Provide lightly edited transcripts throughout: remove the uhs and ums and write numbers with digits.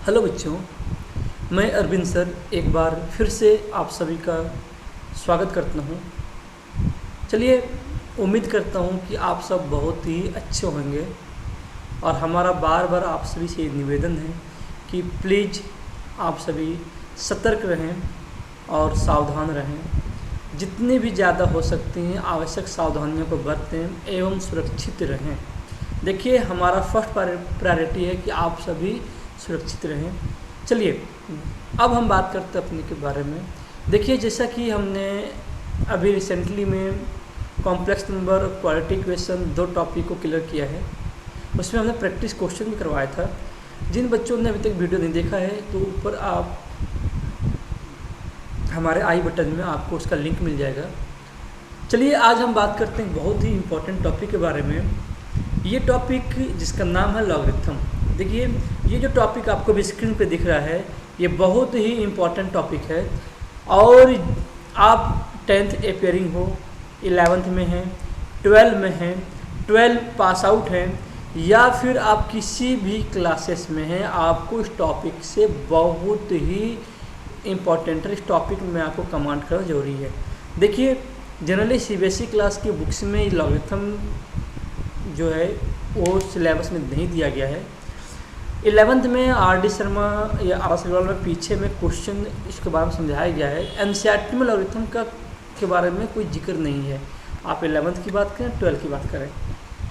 Hello बच्चों, मैं Arvind sir एक बार फिर से आप सभी का स्वागत करता हूँ। चलिए, उम्मीद करता हूँ कि आप सब बहुत ही अच्छे होंगे और हमारा बार बार आप सभी से निवेदन है कि प्लीज़ आप सभी सतर्क रहें और सावधान रहें। जितनी भी ज़्यादा हो सकती हैं आवश्यक सावधानियों को बरतें एवं सुरक्षित रहें। देखिए, हमारा फर्स्ट प्रायोरिटी है कि आप सभी सुरक्षित रहें। चलिए, अब हम बात करते हैं अपने के बारे में। देखिए, जैसा कि हमने अभी रिसेंटली में कॉम्प्लेक्स नंबर और क्वालिटी इक्वेशन 2 टॉपिक को क्लियर किया है। उसमें हमने प्रैक्टिस क्वेश्चन भी करवाया था। जिन बच्चों ने अभी तक वीडियो नहीं देखा है तो ऊपर आप हमारे आई बटन में आपको उसका लिंक मिल जाएगा। चलिए, आज हम बात करते हैं बहुत ही इम्पोर्टेंट टॉपिक के बारे में। ये टॉपिक जिसका नाम है लॉगरिथम। देखिए, ये जो टॉपिक आपको भी स्क्रीन पे दिख रहा है ये बहुत ही इम्पोर्टेंट टॉपिक है। और आप 10th अपेयरिंग हो, 11th में हैं, 12 में हैं, 12 पास आउट हैं या फिर आप किसी भी क्लासेस में हैं, आपको इस टॉपिक से बहुत ही इम्पोर्टेंट है। इस टॉपिक में आपको कमांड करना जरूरी है। देखिए, जनरली सीबीएसई क्लास की बुक्स में लॉगरिथम जो है वो सिलेबस में नहीं दिया गया है। 11th में आर.डी. शर्मा या आर.एस. अग्रवाल में पीछे में क्वेश्चन इसके बारे में समझाया गया है। एनसीईआरटी में लॉगरिथम के बारे में कोई जिक्र नहीं है। आप 11th की बात करें, 12 की बात करें,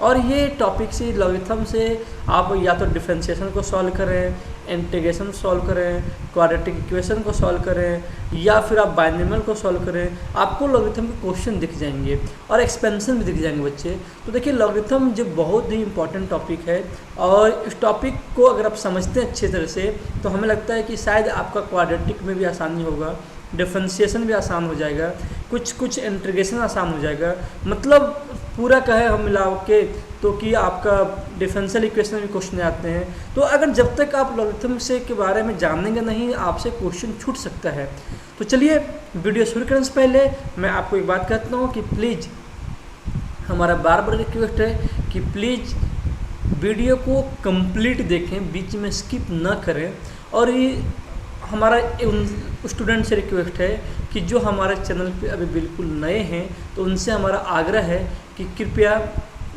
और ये टॉपिक से लॉगरिथम से आप या तो डिफरेंशिएशन को सॉल्व करें, इंटीग्रेशन सॉल्व करें, क्वाड्रेटिक इक्वेशन को सॉल्व करें या फिर आप बाइनोमियल को सॉल्व करें, आपको लॉगरिथम के क्वेश्चन दिख जाएंगे और एक्सपेंशन भी दिख जाएंगे बच्चे। तो देखिए, लॉगरिथम जो बहुत ही इंपॉर्टेंट टॉपिक है और इस टॉपिक को अगर आप समझते हैं अच्छी तरह से तो हमें लगता है कि शायद आपका क्वाड्रेटिक में भी आसानी होगा, डिफरेंशिएशन भी आसान हो जाएगा, कुछ इंटीग्रेशन आसान हो जाएगा। मतलब पूरा कहे हम मिला के तो कि आपका डिफरेंशियल इक्वेशन में भी क्वेश्चन आते हैं। तो अगर जब तक आप लॉगरिथम से के बारे में जानेंगे नहीं, आपसे क्वेश्चन छूट सकता है। तो चलिए, वीडियो शुरू करने से पहले मैं आपको एक बात कहता हूँ कि प्लीज़ हमारा बार बार रिक्वेस्ट है कि प्लीज़ वीडियो को कंप्लीट देखें, बीच में स्किप ना करें। और ये हमारा स्टूडेंट से रिक्वेस्ट है कि जो हमारे चैनल पे अभी बिल्कुल नए हैं तो उनसे हमारा आग्रह है कि कृपया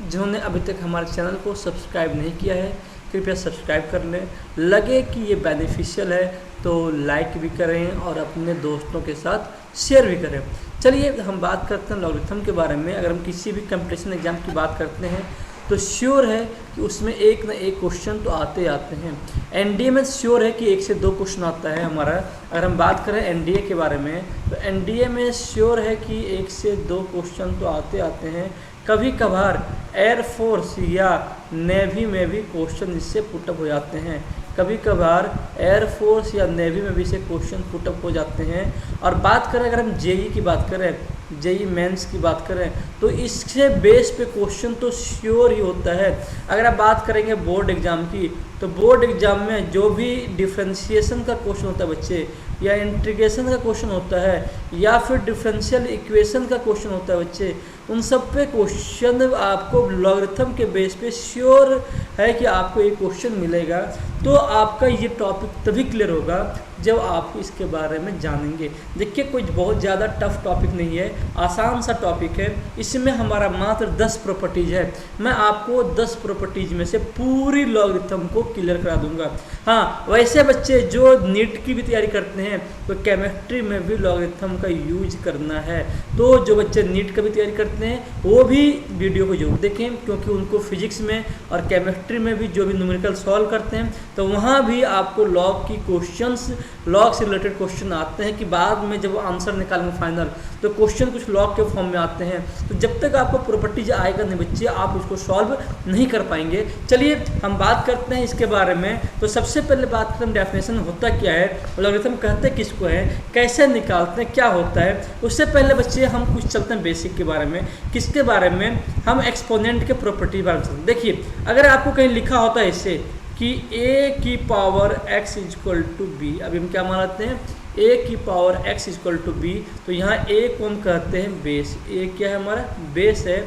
जिन्होंने अभी तक हमारे चैनल को सब्सक्राइब नहीं किया है कृपया सब्सक्राइब कर लें। लगे कि ये बेनिफिशियल है तो लाइक भी करें और अपने दोस्तों के साथ शेयर भी करें। चलिए, हम बात करते हैं लॉगरिथम के बारे में। अगर हम किसी भी कंपटीशन एग्जाम की बात करते हैं तो श्योर है कि उसमें एक ना एक क्वेश्चन तो आते आते हैं। एनडीए में श्योर है कि 1 से 2 क्वेश्चन आता है हमारा। अगर हम बात करें एनडीए के बारे में तो एनडीए में श्योर है कि 1 से 2 क्वेश्चन तो आते आते हैं। कभी कभार एयरफोर्स या नेवी में भी क्वेश्चन इससे पुटअप हो जाते हैं। कभी कभार एयरफोर्स या नेवी में भी से क्वेश्चन पुटअप हो जाते हैं। और बात करें, अगर हम जेई की बात करें, जेई मेंस की बात करें तो इससे बेस पे क्वेश्चन तो श्योर ही होता है। अगर आप बात करेंगे बोर्ड एग्ज़ाम की तो बोर्ड एग्ज़ाम में जो भी डिफरेंशिएशन का क्वेश्चन होता है बच्चे, या इंटीग्रेशन का क्वेश्चन होता है या फिर डिफरेंशियल इक्वेशन का क्वेश्चन होता है बच्चे, उन सब पे क्वेश्चन आपको लॉगरिथम के बेस पे श्योर है कि आपको एक क्वेश्चन मिलेगा। तो आपका ये टॉपिक तभी क्लियर होगा जब आप इसके बारे में जानेंगे। देखिए, कोई बहुत ज़्यादा टफ टॉपिक नहीं है, आसान सा टॉपिक है। इसमें हमारा मात्र 10 प्रॉपर्टीज़ है। मैं आपको 10 प्रॉपर्टीज़ में से पूरी लॉगरिथम को क्लियर करा दूंगा। हाँ, वैसे बच्चे जो नीट की भी तैयारी करते हैं तो केमिस्ट्री में भी लॉगरिथम का यूज करना है। तो जो बच्चे नीट का भी तैयारी करते हैं वो भी वीडियो को जरूर देखें, क्योंकि उनको फिजिक्स में और केमिस्ट्री में भी जो भी न्यूमेरिकल सॉल्व करते हैं तो वहाँ भी आपको लॉग की क्वेश्चंस, लॉग से रिलेटेड क्वेश्चन आते हैं कि बाद में जब आंसर निकालेंगे फाइनल तो क्वेश्चन कुछ लॉग के फॉर्म में आते हैं। तो जब तक आपको प्रॉपर्टीज आएगा नहीं बच्चे, आप उसको सॉल्व नहीं कर पाएंगे। चलिए, हम बात करते हैं इसके बारे में। तो सबसे पहले बात करते हैं डेफिनेशन होता क्या है, लॉगरिथम कहते किसको है, कैसे निकालते हैं, क्या होता है। उससे पहले बच्चे हम कुछ चलते हैं बेसिक के बारे में। किसके बारे में? हम एक्सपोनेंट के प्रॉपर्टी बारे में। देखिए, अगर आपको कहीं लिखा होता है इससे कि a की power x equal to B, अभी हम क्या मानते हैं, a की power x equal to B, तो यहाँ a को हम कहते हैं बेस। a क्या है हमारा? बेस है।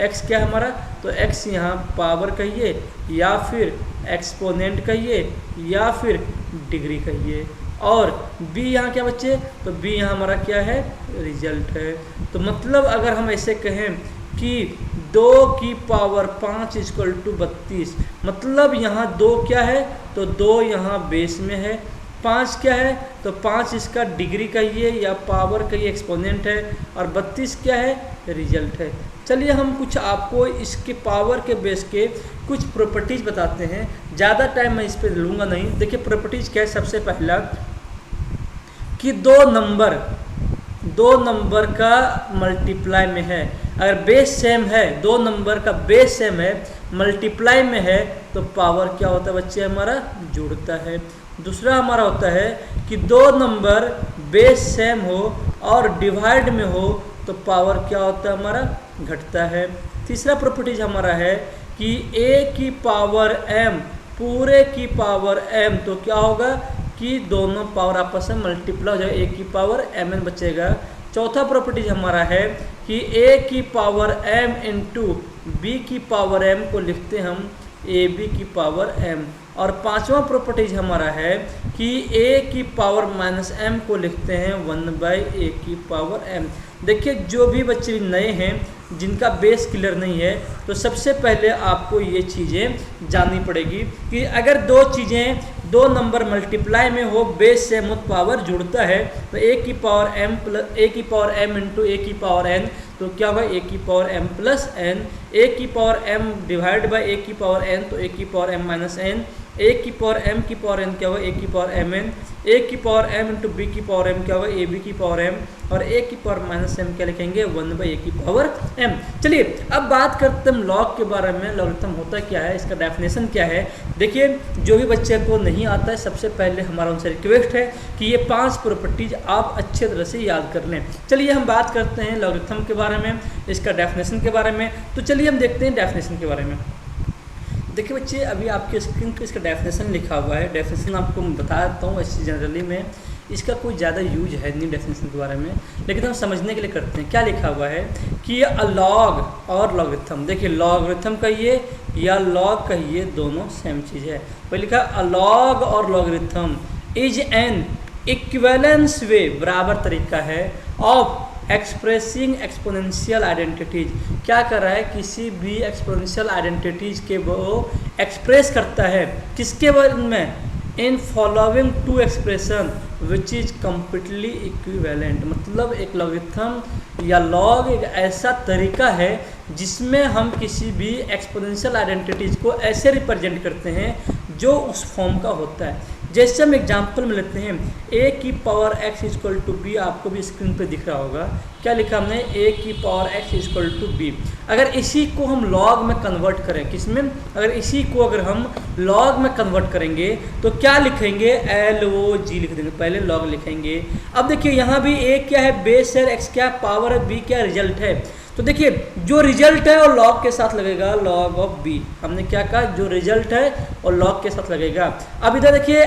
x क्या है हमारा? तो x यहाँ पावर कहिए या फिर एक्सपोनेंट कहिए या फिर डिग्री कहिए, और b यहाँ क्या बच्चे, तो b यहाँ हमारा क्या है, रिजल्ट है। तो मतलब अगर हम ऐसे कहें कि 2 की पावर 5 इक्वल टू 32, मतलब यहाँ 2 क्या है, तो 2 यहाँ बेस में है, 5 क्या है, तो 5 इसका डिग्री कहिए या पावर कहिए, एक्सपोनेंट है, और 32 क्या है, रिजल्ट है। चलिए हम कुछ आपको इसके पावर के बेस के कुछ प्रॉपर्टीज बताते हैं, ज़्यादा टाइम मैं इस पर लूँगा नहीं। देखिए प्रॉपर्टीज क्या है, सबसे पहला कि दो नंबर का मल्टीप्लाई में है, अगर बेस सेम है, 2 नंबर का बेस सेम है, मल्टीप्लाई में है, तो पावर क्या होता है बच्चे, हमारा जुड़ता है। दूसरा हमारा होता है कि 2 नंबर बेस सेम हो और डिवाइड में हो, तो पावर क्या होता है, हमारा घटता है। तीसरा प्रॉपर्टीज हमारा है कि a की पावर m पूरे की पावर m, तो क्या होगा कि दोनों पावर आपस में मल्टीप्लाई हो जाएगा, a की पावर mn बचेगा। चौथा प्रॉपर्टीज हमारा है कि a की पावर m इंटू b की पावर m को लिखते हम ab की पावर m, और पांचवा प्रॉपर्टीज हमारा है कि a की पावर माइनस m को लिखते हैं 1/a की पावर m। देखिए जो भी बच्चे नए हैं जिनका बेस क्लियर नहीं है, तो सबसे पहले आपको ये चीज़ें जाननी पड़ेगी कि अगर 2 चीज़ें, 2 नंबर मल्टीप्लाई में हो, बेस से मुत पावर जुड़ता है, तो a की पावर m प्लस a की पावर m इंटू a की पावर n, तो क्या होगा a की power m plus n, a की power m divide by a की पावर n, तो a की power m minus n, a की पावर m की पावर n क्या होगा a की पावर mn, a की पावर m इंटू b की पावर m क्या होगा ab की पावर m, और a की पावर माइनस m क्या लिखेंगे 1/a की पावर m। चलिए अब बात करते हैं लॉग के बारे में। लॉगरिथम होता क्या है, इसका डेफिनेशन क्या है। देखिए जो भी बच्चे को नहीं आता है, सबसे पहले हमारा उनसे रिक्वेस्ट है कि ये 5 प्रॉपर्टीज आप अच्छे तरह से याद कर लें। चलिए हम बात करते हैं लॉगरिथम के बारे में, इसका डेफिनेशन के बारे में। तो चलिए हम देखते हैं डेफिनेशन के बारे में। देखिए बच्चे अभी आपके स्क्रीन पर इसका डेफिनेशन लिखा हुआ है। डेफिनेशन आपको मैं बता देता हूँ, ऐसे जनरली में इसका कोई ज़्यादा यूज है नहीं डेफिनेशन के बारे में, लेकिन हम समझने के लिए करते हैं। क्या लिखा हुआ है कि लॉग और लॉगरिथम, देखिए लॉगरिथम कहिए या लॉग कहिए, दोनों सेम चीज़ है। वही लिखा लॉग और लॉगरिथम इज एन इक्विवेलेंस वे, बराबर तरीका है, ऑफ एक्सप्रेसिंग एक्सपोनेंशियल आइडेंटिटीज। क्या कर रहा है, किसी भी एक्सपोनेंशियल आइडेंटिटीज के वो एक्सप्रेस करता है, किसके बारे में, in following 2 expression which is completely equivalent. मतलब एक लॉगरिथम या लॉग एक ऐसा तरीका है जिसमें हम किसी भी एक्सपोनेंशियल आइडेंटिटीज को ऐसे रिप्रेजेंट करते हैं जो उस फॉर्म का होता है। जैसे हम एग्जांपल में लेते हैं a की power x equal to B, आपको भी स्क्रीन पे दिख रहा होगा। क्या लिखा हमने, a की power x equal to B. अगर इसी को हम लॉग में कन्वर्ट करें, किसमें, अगर इसी को अगर हम लॉग में कन्वर्ट करेंगे तो क्या लिखेंगे, LOG लिख देंगे, पहले लॉग लिखेंगे। अब देखिए यहाँ भी a क्या है, बेस है, x क्या है, पावर है, b क्या रिजल्ट है। तो देखिए जो रिजल्ट है वो लॉग के साथ लगेगा, लॉग ऑफ b। हमने क्या कहा, जो रिजल्ट है और लॉग के साथ लगेगा। अब इधर देखिए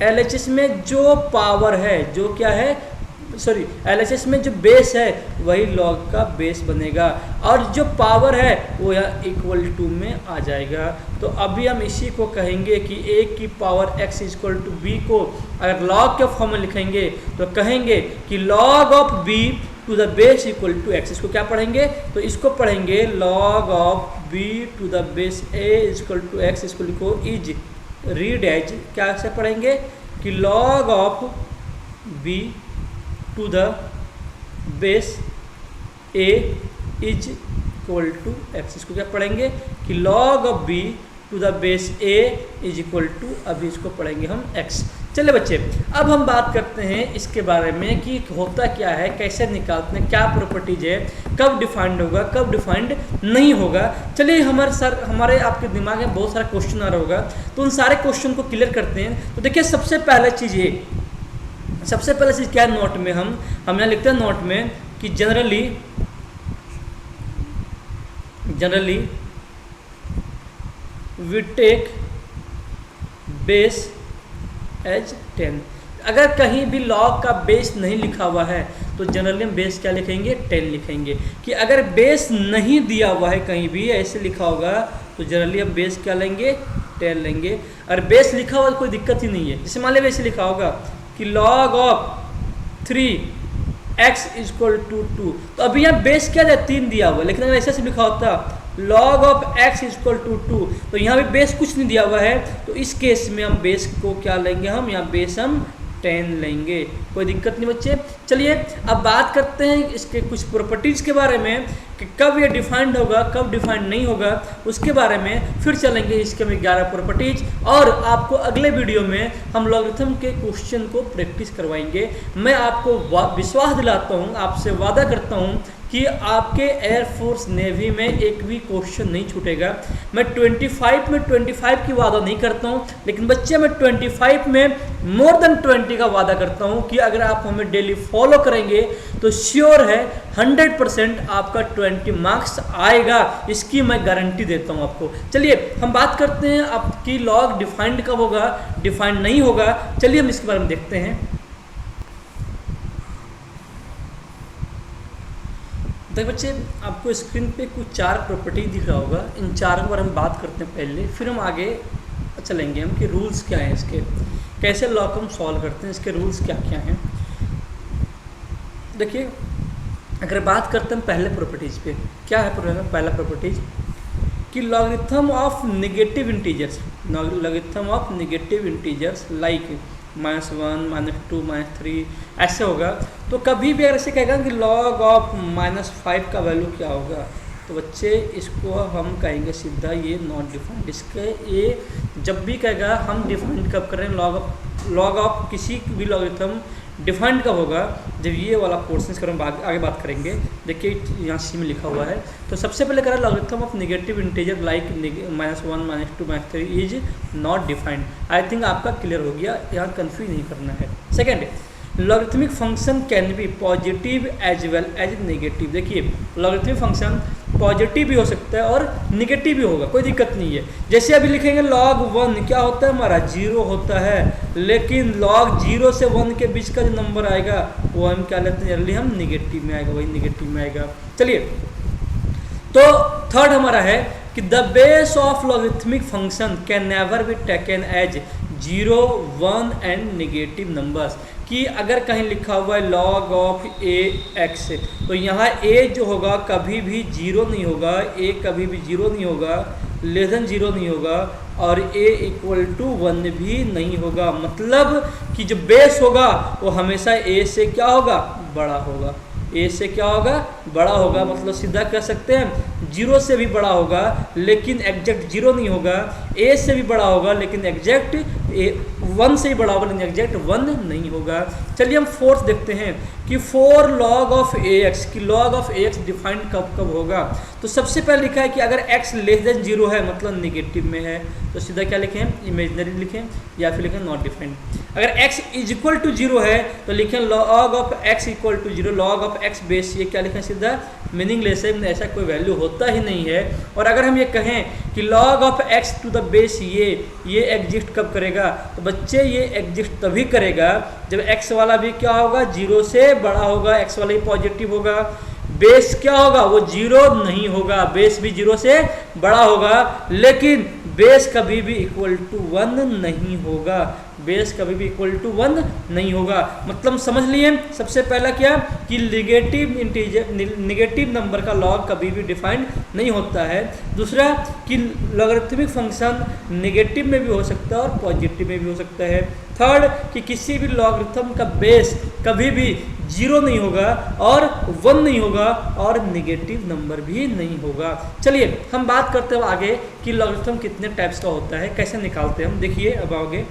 LHS में जो पावर है, जो क्या है, सॉरी LHS में जो बेस है वही लॉग का बेस बनेगा, और जो पावर है वो यहाँ इक्वल टू में आ जाएगा। तो अभी हम इसी को कहेंगे कि a की power x equal to b को अगर लॉग के फॉर्म में लिखेंगे तो कहेंगे कि log of b to the base equal to x। इसको क्या पढ़ेंगे, तो इसको पढ़ेंगे log of b to the base a equal to x। इसको लिखो इज, रीड एज, क्या से पढ़ेंगे कि log of b to the base a is equal to x। इसको क्या पढ़ेंगे कि log of b to the base a is equal to, अभी इसको पढ़ेंगे हम x। चलिए बच्चे अब हम बात करते हैं इसके बारे में कि होता क्या है, कैसे निकालते हैं, क्या प्रॉपर्टीज है, कब डिफाइंड होगा, कब डिफाइंड नहीं होगा। चलिए हमारे आपके दिमाग में बहुत सारा क्वेश्चन आ रहा होगा, तो उन सारे क्वेश्चन को क्लियर करते हैं। तो देखिए सबसे पहला चीज़ ये, सबसे पहला चीज़ क्या है, नोट में हम यहाँ लिखते हैं नोट में कि generally we take base as 10। अगर कहीं भी लॉग का बेस नहीं लिखा हुआ है तो जनरली हम बेस क्या लिखेंगे, 10 लिखेंगे। कि अगर बेस नहीं दिया हुआ है कहीं भी ऐसे लिखा होगा तो जनरली हम बेस क्या लेंगे, 10 लेंगे। अगर बेस लिखा हुआ तो कोई दिक्कत ही नहीं है। जैसे मान लिया वैसे लिखा होगा कि log of 3x equal to 2, तो अभी यहाँ बेस क्या है, 3 दिया हुआ है, लेकिन अगर ऐसे लिखा होता log of x equal to 2, तो यहाँ भी बेस कुछ नहीं दिया हुआ है, तो इस केस में हम बेस को क्या लेंगे, हम यहाँ बेस हम 10 लेंगे, कोई दिक्कत नहीं बच्चे। चलिए अब बात करते हैं इसके कुछ प्रॉपर्टीज़ के बारे में कि कब ये डिफाइंड होगा, कब डिफाइंड नहीं होगा, उसके बारे में फिर चलेंगे इसके में 11 प्रॉपर्टीज। और आपको अगले वीडियो में हम लॉगरिथम के क्वेश्चन को प्रैक्टिस करवाएंगे। मैं आपको विश्वास दिलाता हूँ, आपसे वादा करता हूँ कि आपके एयरफोर्स नेवी में एक भी क्वेश्चन नहीं छूटेगा। मैं 25 में 25 की वादा नहीं करता हूँ, लेकिन बच्चे मैं 25 में मोर देन 20 का वादा करता हूँ कि अगर आप हमें डेली फॉलो करेंगे तो श्योर है 100% आपका 20 मार्क्स आएगा, इसकी मैं गारंटी देता हूँ आपको। चलिए हम बात करते हैं आपकी लॉग डिफाइंड कब होगा, डिफाइंड नहीं होगा। चलिए हम इसके बारे में देखते हैं। देखिए बच्चे, आपको स्क्रीन पे कुछ 4 प्रॉपर्टी दिख रहा होगा, इन 4 के बारे में बात करते हैं पहले, फिर हम आगे चलेंगे हम कि रूल्स क्या हैं इसके, कैसे लॉग हम सॉल्व करते हैं, इसके रूल्स क्या क्या हैं। देखिए अगर बात करते हैं पहले प्रॉपर्टीज पे, क्या है पहला प्रॉपर्टीज कि logarithm of negative integers, logarithm of negative integers like -1, -2, -3 ऐसे होगा। तो कभी भी अगर ऐसे कहेगा कि लॉग ऑफ -5 का वैल्यू क्या होगा, तो बच्चे इसको हम कहेंगे सीधा ये नॉट डिफाइंड। इसके ये जब भी कहेगा हम डिफाइंड कब करें, लॉग ऑफ किसी भी लॉगरिथम डिफाइंड कब होगा, जब ये वाला पोर्शन इसका हम आगे बात करेंगे। देखिए यहाँ सी में लिखा हुआ है, तो सबसे पहले करें logarithm of negative integer like -1, -2, -3 is not defined. I think आपका क्लियर हो गया, यहाँ कंफ्यूज नहीं करना है। Second, logarithmic function can be positive as well as negative. देखिए लॉगरिथमिक फंक्शन पॉजिटिव भी हो सकता है और नेगेटिव भी होगा, कोई दिक्कत नहीं है। जैसे अभी लिखेंगे log 1 क्या होता है हमारा 0 होता है, लेकिन log 0 से 1 के बीच का जो नंबर आएगा वो हम क्या लेते हैं, जनरली हम नेगेटिव में आएगा, वही नेगेटिव में आएगा। चलिए तो थर्ड हमारा है कि the base of logarithmic function can never be taken as 0, 1 and negative numbers. कि अगर कहीं लिखा हुआ है log ऑफ ax, तो यहाँ a जो होगा कभी भी 0 नहीं होगा, a कभी भी 0 नहीं होगा, लेस देन 0 नहीं होगा, और a इक्वल टू 1 भी नहीं होगा। मतलब कि जो बेस होगा वो हमेशा a से क्या होगा, बड़ा होगा, a से क्या होगा, बड़ा होगा। मतलब सीधा कह सकते हैं 0 से भी बड़ा होगा लेकिन एग्जैक्ट 0 नहीं होगा, a से भी बड़ा होगा लेकिन एग्जैक्ट 1 से ही बड़ा होगा लेकिन एग्जैक्ट 1 नहीं होगा। चलिए हम फोर्थ देखते हैं कि फॉर log ऑफ ax, कि log ऑफ ax डिफाइंड कब कब होगा। तो सबसे पहले लिखा है कि अगर x लेस देन 0 है मतलब नेगेटिव में है, तो सीधा क्या लिखें, इमेजिनरी लिखें या फिर लिखें नॉट डिफाइंड। अगर x इज इक्वल टू 0 है तो लिखें log of x equal to 0, log of x base, ये क्या लिखें सीधा मीनिंगलेस है, ऐसा कोई वैल्यू होता ही नहीं है। और अगर हम ये कहें कि log of x to the base ये एग्जिस्ट कब करेगा, तो बच्चे ये एग्जिस्ट तभी करेगा जब x वाला भी क्या होगा, 0 से बड़ा होगा, x वाला ही पॉजिटिव होगा, बेस क्या होगा वो 0 नहीं होगा, बेस भी 0 से बड़ा होगा, लेकिन बेस कभी भी इक्वल टू 1 नहीं होगा, बेस कभी भी इक्वल टू 1 नहीं होगा। मतलब समझ लिए सबसे पहला क्या कि नेगेटिव नंबर का लॉग कभी भी डिफाइंड नहीं होता है। दूसरा कि लॉगरिथमिक फंक्शन नेगेटिव में भी हो सकता है और पॉजिटिव में भी हो सकता है। थर्ड कि किसी भी लॉगरिथम का बेस कभी भी 0 नहीं होगा और 1 नहीं होगा और नेगेटिव नंबर भी नहीं होगा। चलिए हम बात करते हैं आगे कि लॉगरिथम कितने टाइप्स का होता है, कैसे निकालते हैं हम। देखिए अब आगे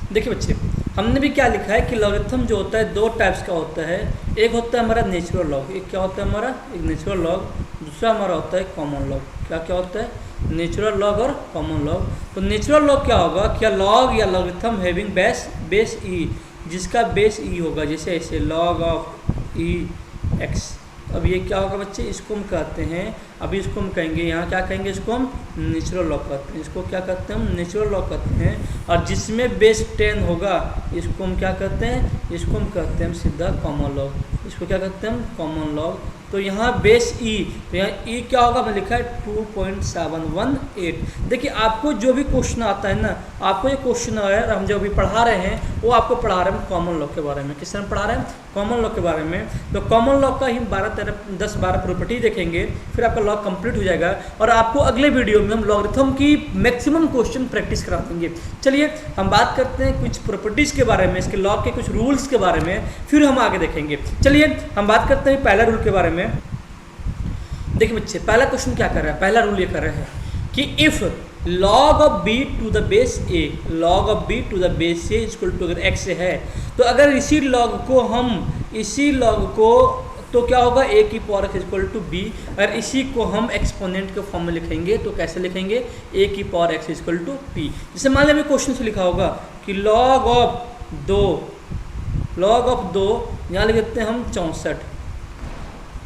देखिए बच्चे, हमने भी क्या लिखा है कि लॉगरिथम जो होता है 2 टाइप्स का होता है। एक होता है हमारा नेचुरल लॉग, एक क्या होता है हमारा, एक नेचुरल लॉग, दूसरा हमारा होता है कॉमन लॉग। क्या क्या होता है, नेचुरल लॉग और कॉमन लॉग। तो नेचुरल लॉग क्या होगा, क्या लॉग या लॉगरिथम हैविंग बेस ई, जिसका बेस ई होगा, जैसे ऐसे log ऑफ ई एक्स। अब ये क्या होगा बच्चे, इसको हम कहते हैं, अभी इसको हम कहेंगे, यहाँ क्या कहेंगे, इसको हम नेचुरल लॉग कहते हैं, इसको क्या कहते हैं, हम नेचुरल लॉग कहते हैं। और जिसमें बेस 10 होगा इसको हम क्या कहते हैं, इसको हम कहते हैं हम सीधा कॉमन लॉग, इसको क्या कहते हैं हम कॉमन लॉग तो यहाँ बेस ई, तो यहाँ ई क्या होगा, मैं लिखा है 2.718। देखिए आपको जो भी क्वेश्चन आता है ना, आपको ये क्वेश्चन है हम जो भी पढ़ा रहे हैं वो आपको पढ़ा रहे हैं कॉमन लॉ के बारे में। किस तरह पढ़ा रहे हैं, कॉमन लॉ के बारे में। तो कॉमन लॉ का ही 10-12 प्रॉपर्टी देखेंगे, फिर आपका लॉ कंप्लीट हो जाएगा और आपको अगले वीडियो में हम लॉगरिथम की मैक्सिमम क्वेश्चन प्रैक्टिस करा देंगे। चलिए हम बात करते हैं कुछ प्रॉपर्टीज़ के बारे में, इसके लॉ के कुछ रूल्स के बारे में, फिर हम आगे देखेंगे। चलिए हम बात करते हैं पहला रूल के बारे में। देखिए बच्चे, पहला क्वेश्चन क्या कर रहा है, पहला रूल ये कर रहा है कि if log of b to the base a, log of b to the base a equal to अगर x है, तो अगर इसी log को तो क्या होगा, a की power x equal to b। अगर इसी को हम एक्सपोनेंट के फॉर्म में लिखेंगे तो कैसे लिखेंगे, a की power x equal to p। जैसे मान लिया क्वेश्चन से लिखा होगा कि log ऑफ 2 यहाँ लिख देते हैं हम 64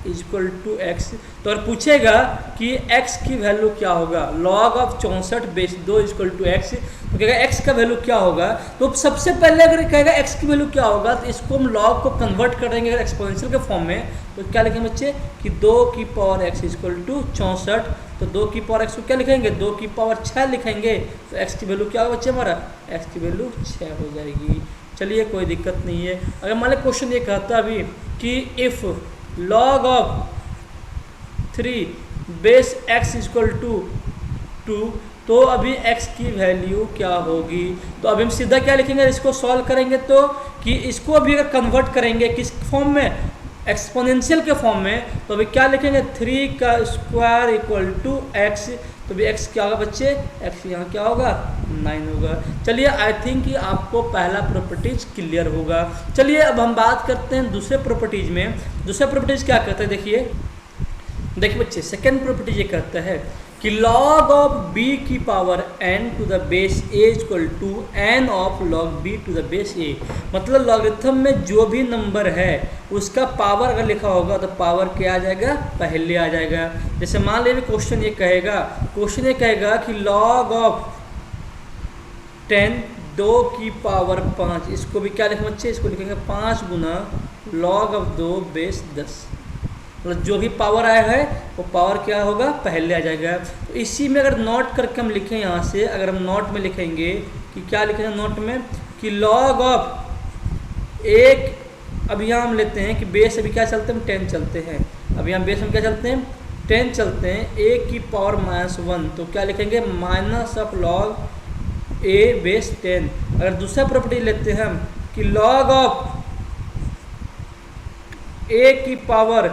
इक्वल टू एक्स। तो अगर पूछेगा कि x की वैल्यू क्या होगा, log of 64 base 2 equal to X, तो कहेगा x का वैल्यू क्या होगा। तो सबसे पहले अगर कहेगा x की वैल्यू क्या होगा, तो इसको हम log को कन्वर्ट कर देंगे अगर एक्सपोनेंशियल के फॉर्म में, तो क्या लिखेंगे बच्चे कि 2 की पावर x इक्वल टू 64। तो 2 की पावर x को क्या लिखेंगे, 2 की पावर 6 लिखेंगे, तो x की वैल्यू क्या होगा बच्चे हमारा, x की वैल्यू 6 हो जाएगी। चलिए कोई दिक्कत नहीं है। अगर मान लो क्वेश्चन ये कहता है अभी कि if log of 3 base x equal to 2, तो अभी x की वैल्यू क्या होगी। तो अभी हम सीधा क्या लिखेंगे, इसको सॉल्व करेंगे तो कि इसको अभी अगर कन्वर्ट करेंगे किस फॉर्म में, एक्सपोनेंशियल के फॉर्म में, तो अभी क्या लिखेंगे 3 का स्क्वायर इक्वल टू x। तो भी x क्या होगा बच्चे, x यहाँ क्या होगा 9 होगा। चलिए आई थिंक कि आपको पहला प्रॉपर्टीज क्लियर होगा। चलिए अब हम बात करते हैं दूसरे प्रॉपर्टीज में। दूसरे प्रॉपर्टीज क्या कहते हैं, देखिए बच्चे, सेकेंड प्रॉपर्टी ये कहता है कि log ऑफ b की power n to the base a equal to n of log b to the base a। मतलब लॉगरिथम में जो भी नंबर है उसका पावर अगर लिखा होगा तो पावर क्या आ जाएगा, पहले आ जाएगा। जैसे मान लीजिए क्वेश्चन ये कहेगा कि log ऑफ 10 2 की पावर 5, इसको भी क्या लिखेंगे बच्चे, इसको लिखेंगे 5 गुना log ऑफ 2 बेस 10। मतलब जो भी पावर आया है वो पावर क्या होगा, पहले आ जाएगा। तो इसी में अगर नोट करके हम लिखें, यहाँ से अगर हम नोट में लिखेंगे कि क्या लिखेंगे नोट में कि log ऑफ एक, अब यहाँ हम लेते हैं कि बेस अभी क्या चलते हैं, हम 10 चलते हैं। अब यहाँ बेस हम क्या चलते हैं, 10 चलते हैं, a की पावर -1, तो क्या लिखेंगे minus of log a base 10। अगर दूसरा प्रॉपर्टी लेते हैं हम कि log ऑफ a की पावर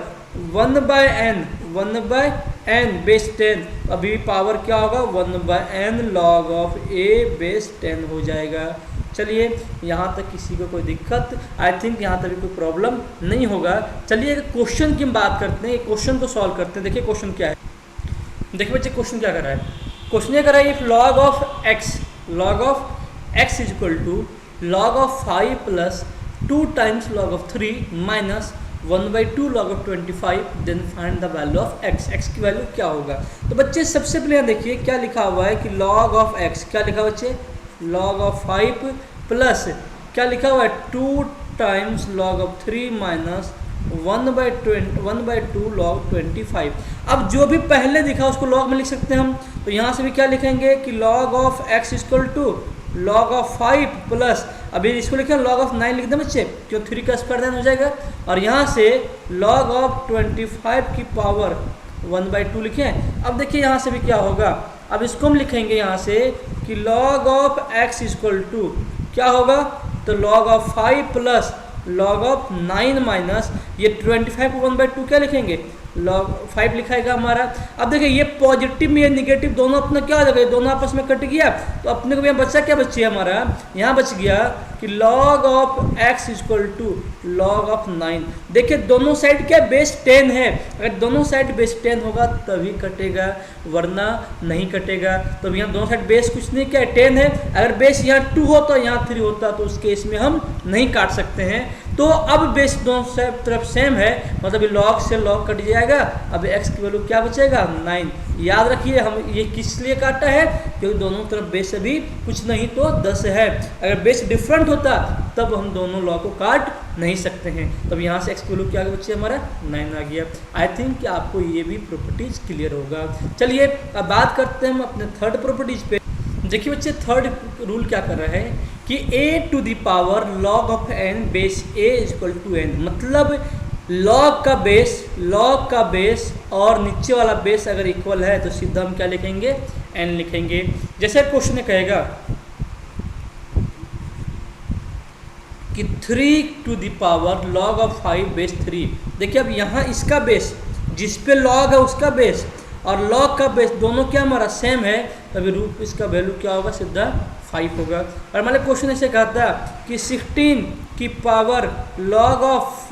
1/n बेस 10, अभी पावर क्या होगा 1/n log of a base 10 हो जाएगा। चलिए यहाँ तक किसी को कोई दिक्कत, आई थिंक यहाँ तक कोई प्रॉब्लम नहीं होगा। चलिए क्वेश्चन की हम बात करते हैं, क्वेश्चन को सॉल्व करते हैं। देखिए क्वेश्चन क्या है, देखिए बच्चे क्वेश्चन क्या कर रहा है, क्वेश्चन ये कर रहा है if log of x is equal to log of 5 plus 2 times log of 3 minus 1/2 log of 25, then find the value of x की वैल्यू क्या होगा। तो बच्चे सबसे पहले देखिए क्या लिखा हुआ है कि log ऑफ x, क्या लिखा हुआ बच्चे, log ऑफ 5 प्लस क्या लिखा हुआ है 2 times log of 3 minus 1/2 log 25। अब जो भी पहले दिखा उसको log में लिख सकते हैं हम। तो यहाँ से भी क्या लिखेंगे कि log of x equal to log of 5 plus, अभी इसको लिखें log ऑफ 9 लिख दें बच्चे, क्यों 3 का स्क्वायर देन हो जाएगा, और यहाँ से log ऑफ 25 की पावर 1/2 लिखें। अब देखिए यहाँ से भी क्या होगा, अब इसको हम लिखेंगे यहाँ से कि log of x equal to क्या होगा, तो log of 5 plus log of 9 minus ये 25 को 1/2 क्या लिखेंगे, log 5 लिखाएगा हमारा। अब देखिए ये पॉजिटिव में ये निगेटिव दोनों अपना क्या हो जाएगा, ये दोनों आपस में कट गया, तो अपने को यहाँ बचा क्या बची हमारा, यहाँ बच गया कि log of x equal to log of 9। देखिए दोनों साइड क्या बेस 10 है, अगर दोनों साइड बेस 10 होगा तभी कटेगा, वरना नहीं कटेगा। तो यहाँ दोनों साइड बेस कुछ नहीं क्या है 10 है, अगर बेस यहाँ 2 होता यहाँ 3 होता तो उस केस में हम नहीं काट सकते हैं। तो अब बेस दोनों तरफ सेम है, मतलब log से log कट जाएगा, अब x की वैल्यू क्या बचेगा 9। याद रखिए हम ये किस लिए काटा है, क्योंकि दोनों तरफ बेस अभी कुछ नहीं तो 10 है। अगर बेस डिफरेंट होता तब हम दोनों लॉ को काट नहीं सकते हैं। तब यहाँ से x की वैल्यू क्या आ गया बच्चे हमारा 9 आ गया। आई थिंक कि आपको ये भी प्रॉपर्टीज क्लियर होगा। चलिए अब बात करते हैं हम अपने थर्ड प्रॉपर्टीज पे। देखिए बच्चे थर्ड रूल क्या कर रहा है कि a to the power log of n base a equal to n, मतलब log का बेस और नीचे वाला बेस अगर इक्वल है तो सीधा हम क्या लिखेंगे n लिखेंगे। जैसे क्वेश्चन कहेगा कि 3 to the power log of 5 base 3। देखिए अब यहाँ इसका बेस जिस पे log है उसका बेस और log का बेस दोनों क्या हमारा सेम है, तभी रूट इसका वैल्यू क्या होगा सीधा 5 होगा। और हमारे क्वेश्चन ऐसे कहा था कि 16 की पावर log ऑफ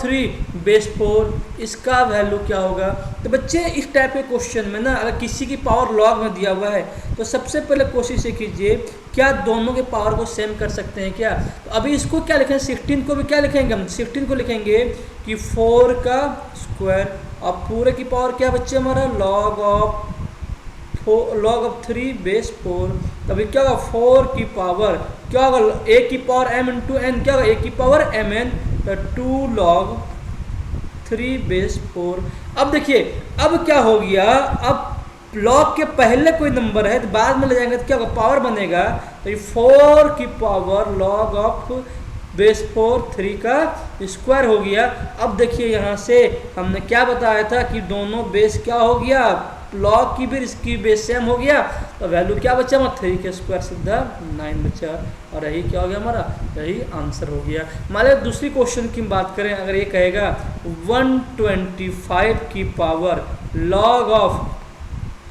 3 बेस 4, इसका वैल्यू क्या होगा। तो बच्चे इस टाइप के क्वेश्चन में ना अगर किसी की पावर log में दिया हुआ है तो सबसे पहले कोशिश ये कीजिए क्या दोनों के पावर को सेम कर सकते हैं क्या। तो अभी इसको क्या लिखेंगे, 16 को भी क्या लिखेंगे हम, 16 को लिखेंगे कि 4 का स्क्वायर और पूरे की पावर क्या बच्चे हमारा log ऑफ 3 बेस 4। तभी क्या होगा 4 की पावर क्या होगा a की पावर m इंटू n, क्या होगा a की पावर mn, तो 2 log 3 बेस 4। अब देखिए अब क्या हो गया, अब log के पहले कोई नंबर है तो बाद में ले जाएंगे तो क्या होगा पावर बनेगा, तो 4 की पावर log ऑफ बेस 4 3 का स्क्वायर हो गया। अब देखिए यहाँ से हमने क्या बताया था कि दोनों बेस क्या हो गया, log की भी इसकी बेस सेम हो गया, तो वैल्यू क्या बचा हमारा 3 के स्क्वायर सीधा 9 बचा, और यही क्या हो गया हमारा, यही आंसर हो गया। मान लो दूसरी क्वेश्चन की बात करें, अगर ये कहेगा 125 की पावर log ऑफ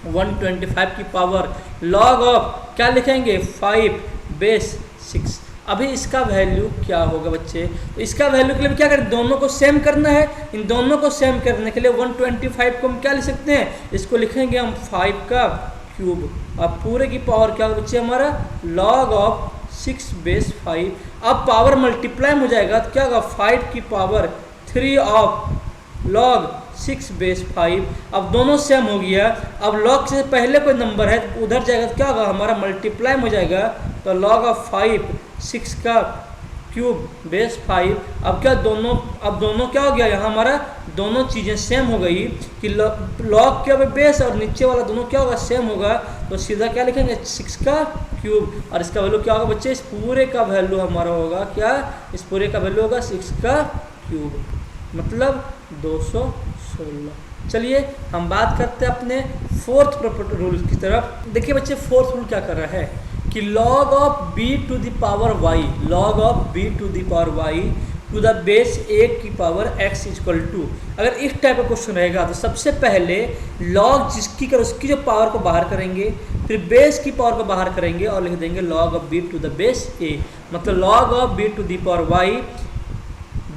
125 की पावर log ऑफ क्या लिखेंगे 5 बेस 6। अभी इसका वैल्यू क्या होगा बच्चे, तो इसका वैल्यू के लिए क्या करें, दोनों को सेम करना है। इन दोनों को सेम करने के लिए 125 को हम क्या लिख सकते हैं, इसको लिखेंगे हम 5 का क्यूब, अब पूरे की पावर क्या होगा बच्चे हमारा log ऑफ 6 बेस 5। अब पावर मल्टीप्लाई हो जाएगा तो क्या होगा 5 की पावर 3 ऑफ log 6 बेस 5। अब दोनों सेम हो गया। अब log से पहले कोई नंबर है तो उधर जाएगा तो क्या होगा हमारा मल्टीप्लाई हो जाएगा, तो log ऑफ 5 6 का क्यूब बेस 5। अब क्या दोनों क्या हो गया, यहाँ हमारा दोनों चीज़ें सेम हो गई कि log के बेस और नीचे वाला दोनों क्या होगा सेम होगा, तो सीधा क्या लिखेंगे 6 का क्यूब, और इसका वैल्यू क्या होगा बच्चे, इस पूरे का वैल्यू हमारा होगा क्या, इस पूरे का वैल्यू होगा 6 का क्यूब, मतलब 216। चलिए हम बात करते हैं अपने फोर्थ रूल की तरफ। देखिए बच्चे फोर्थ रूल क्या कर रहा है कि log of b to the power y, log of b to the power y to the base a की पावर x इक्वल टू। अगर इस टाइप का क्वेश्चन रहेगा तो सबसे पहले log जिसकी कर उसकी जो पावर को बाहर करेंगे, फिर बेस की पावर को बाहर करेंगे और लिख देंगे log of b to the base a, मतलब log of b to the power y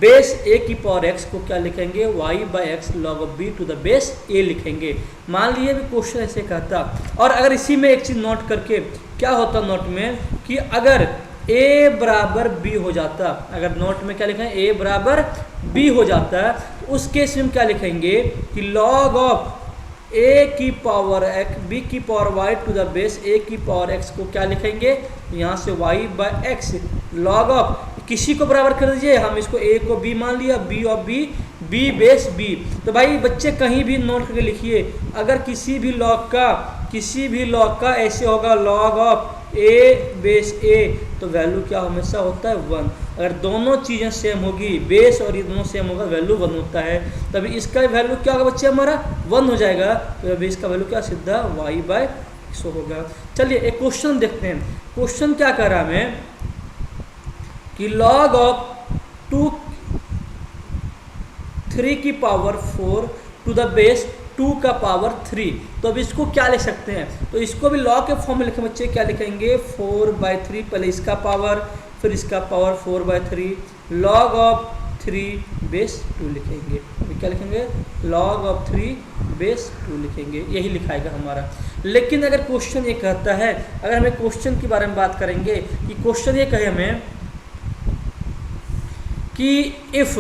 base a की पावर x को क्या लिखेंगे y by x log of b to the base a लिखेंगे। मान लिए भी क्वेश्चन ऐसे कहता, और अगर इसी में एक चीज़ नोट करके क्या होता नोट में कि अगर a बराबर b हो जाता, अगर नोट में क्या लिखें a बराबर b हो जाता है तो उस केस में हम क्या लिखेंगे कि log ऑफ a की पावर x b की power y to the base a की पावर x को क्या लिखेंगे, यहाँ से y by x log of किसी को बराबर कर दीजिए, हम इसको a को b मान लिया, b of b base b। तो भाई बच्चे कहीं भी नोट करके लिखिए, अगर किसी भी लॉग का ऐसे होगा log of a base a, तो वैल्यू क्या हमेशा होता है 1। अगर दोनों चीज़ें सेम होगी, बेस और ये दोनों सेम होगा, वैल्यू 1 होता है, तभी इसका वैल्यू क्या होगा बच्चे हमारा 1 हो जाएगा, तो अभी इसका वैल्यू क्या सीधा y बाई 100 होगा। चलिए एक क्वेश्चन देखते हैं, क्वेश्चन क्या कर रहा है कि log ऑफ 3 की पावर 4 टू द बेस 2 का पावर 3, तो अब इसको क्या लिख सकते हैं, तो इसको भी log के फॉर्म में लिखे बच्चे, क्या लिखेंगे 4/3, पहले इसका पावर फिर इसका पावर 4/3 log ऑफ 3 बेस 2 लिखेंगे। अभी क्या लिखेंगे log ऑफ 3 बेस 2 लिखेंगे, यही लिखाएगा हमारा। लेकिन अगर क्वेश्चन ये कहता है, अगर हमें क्वेश्चन के बारे में बात करेंगे कि क्वेश्चन ये कहे हमें कि if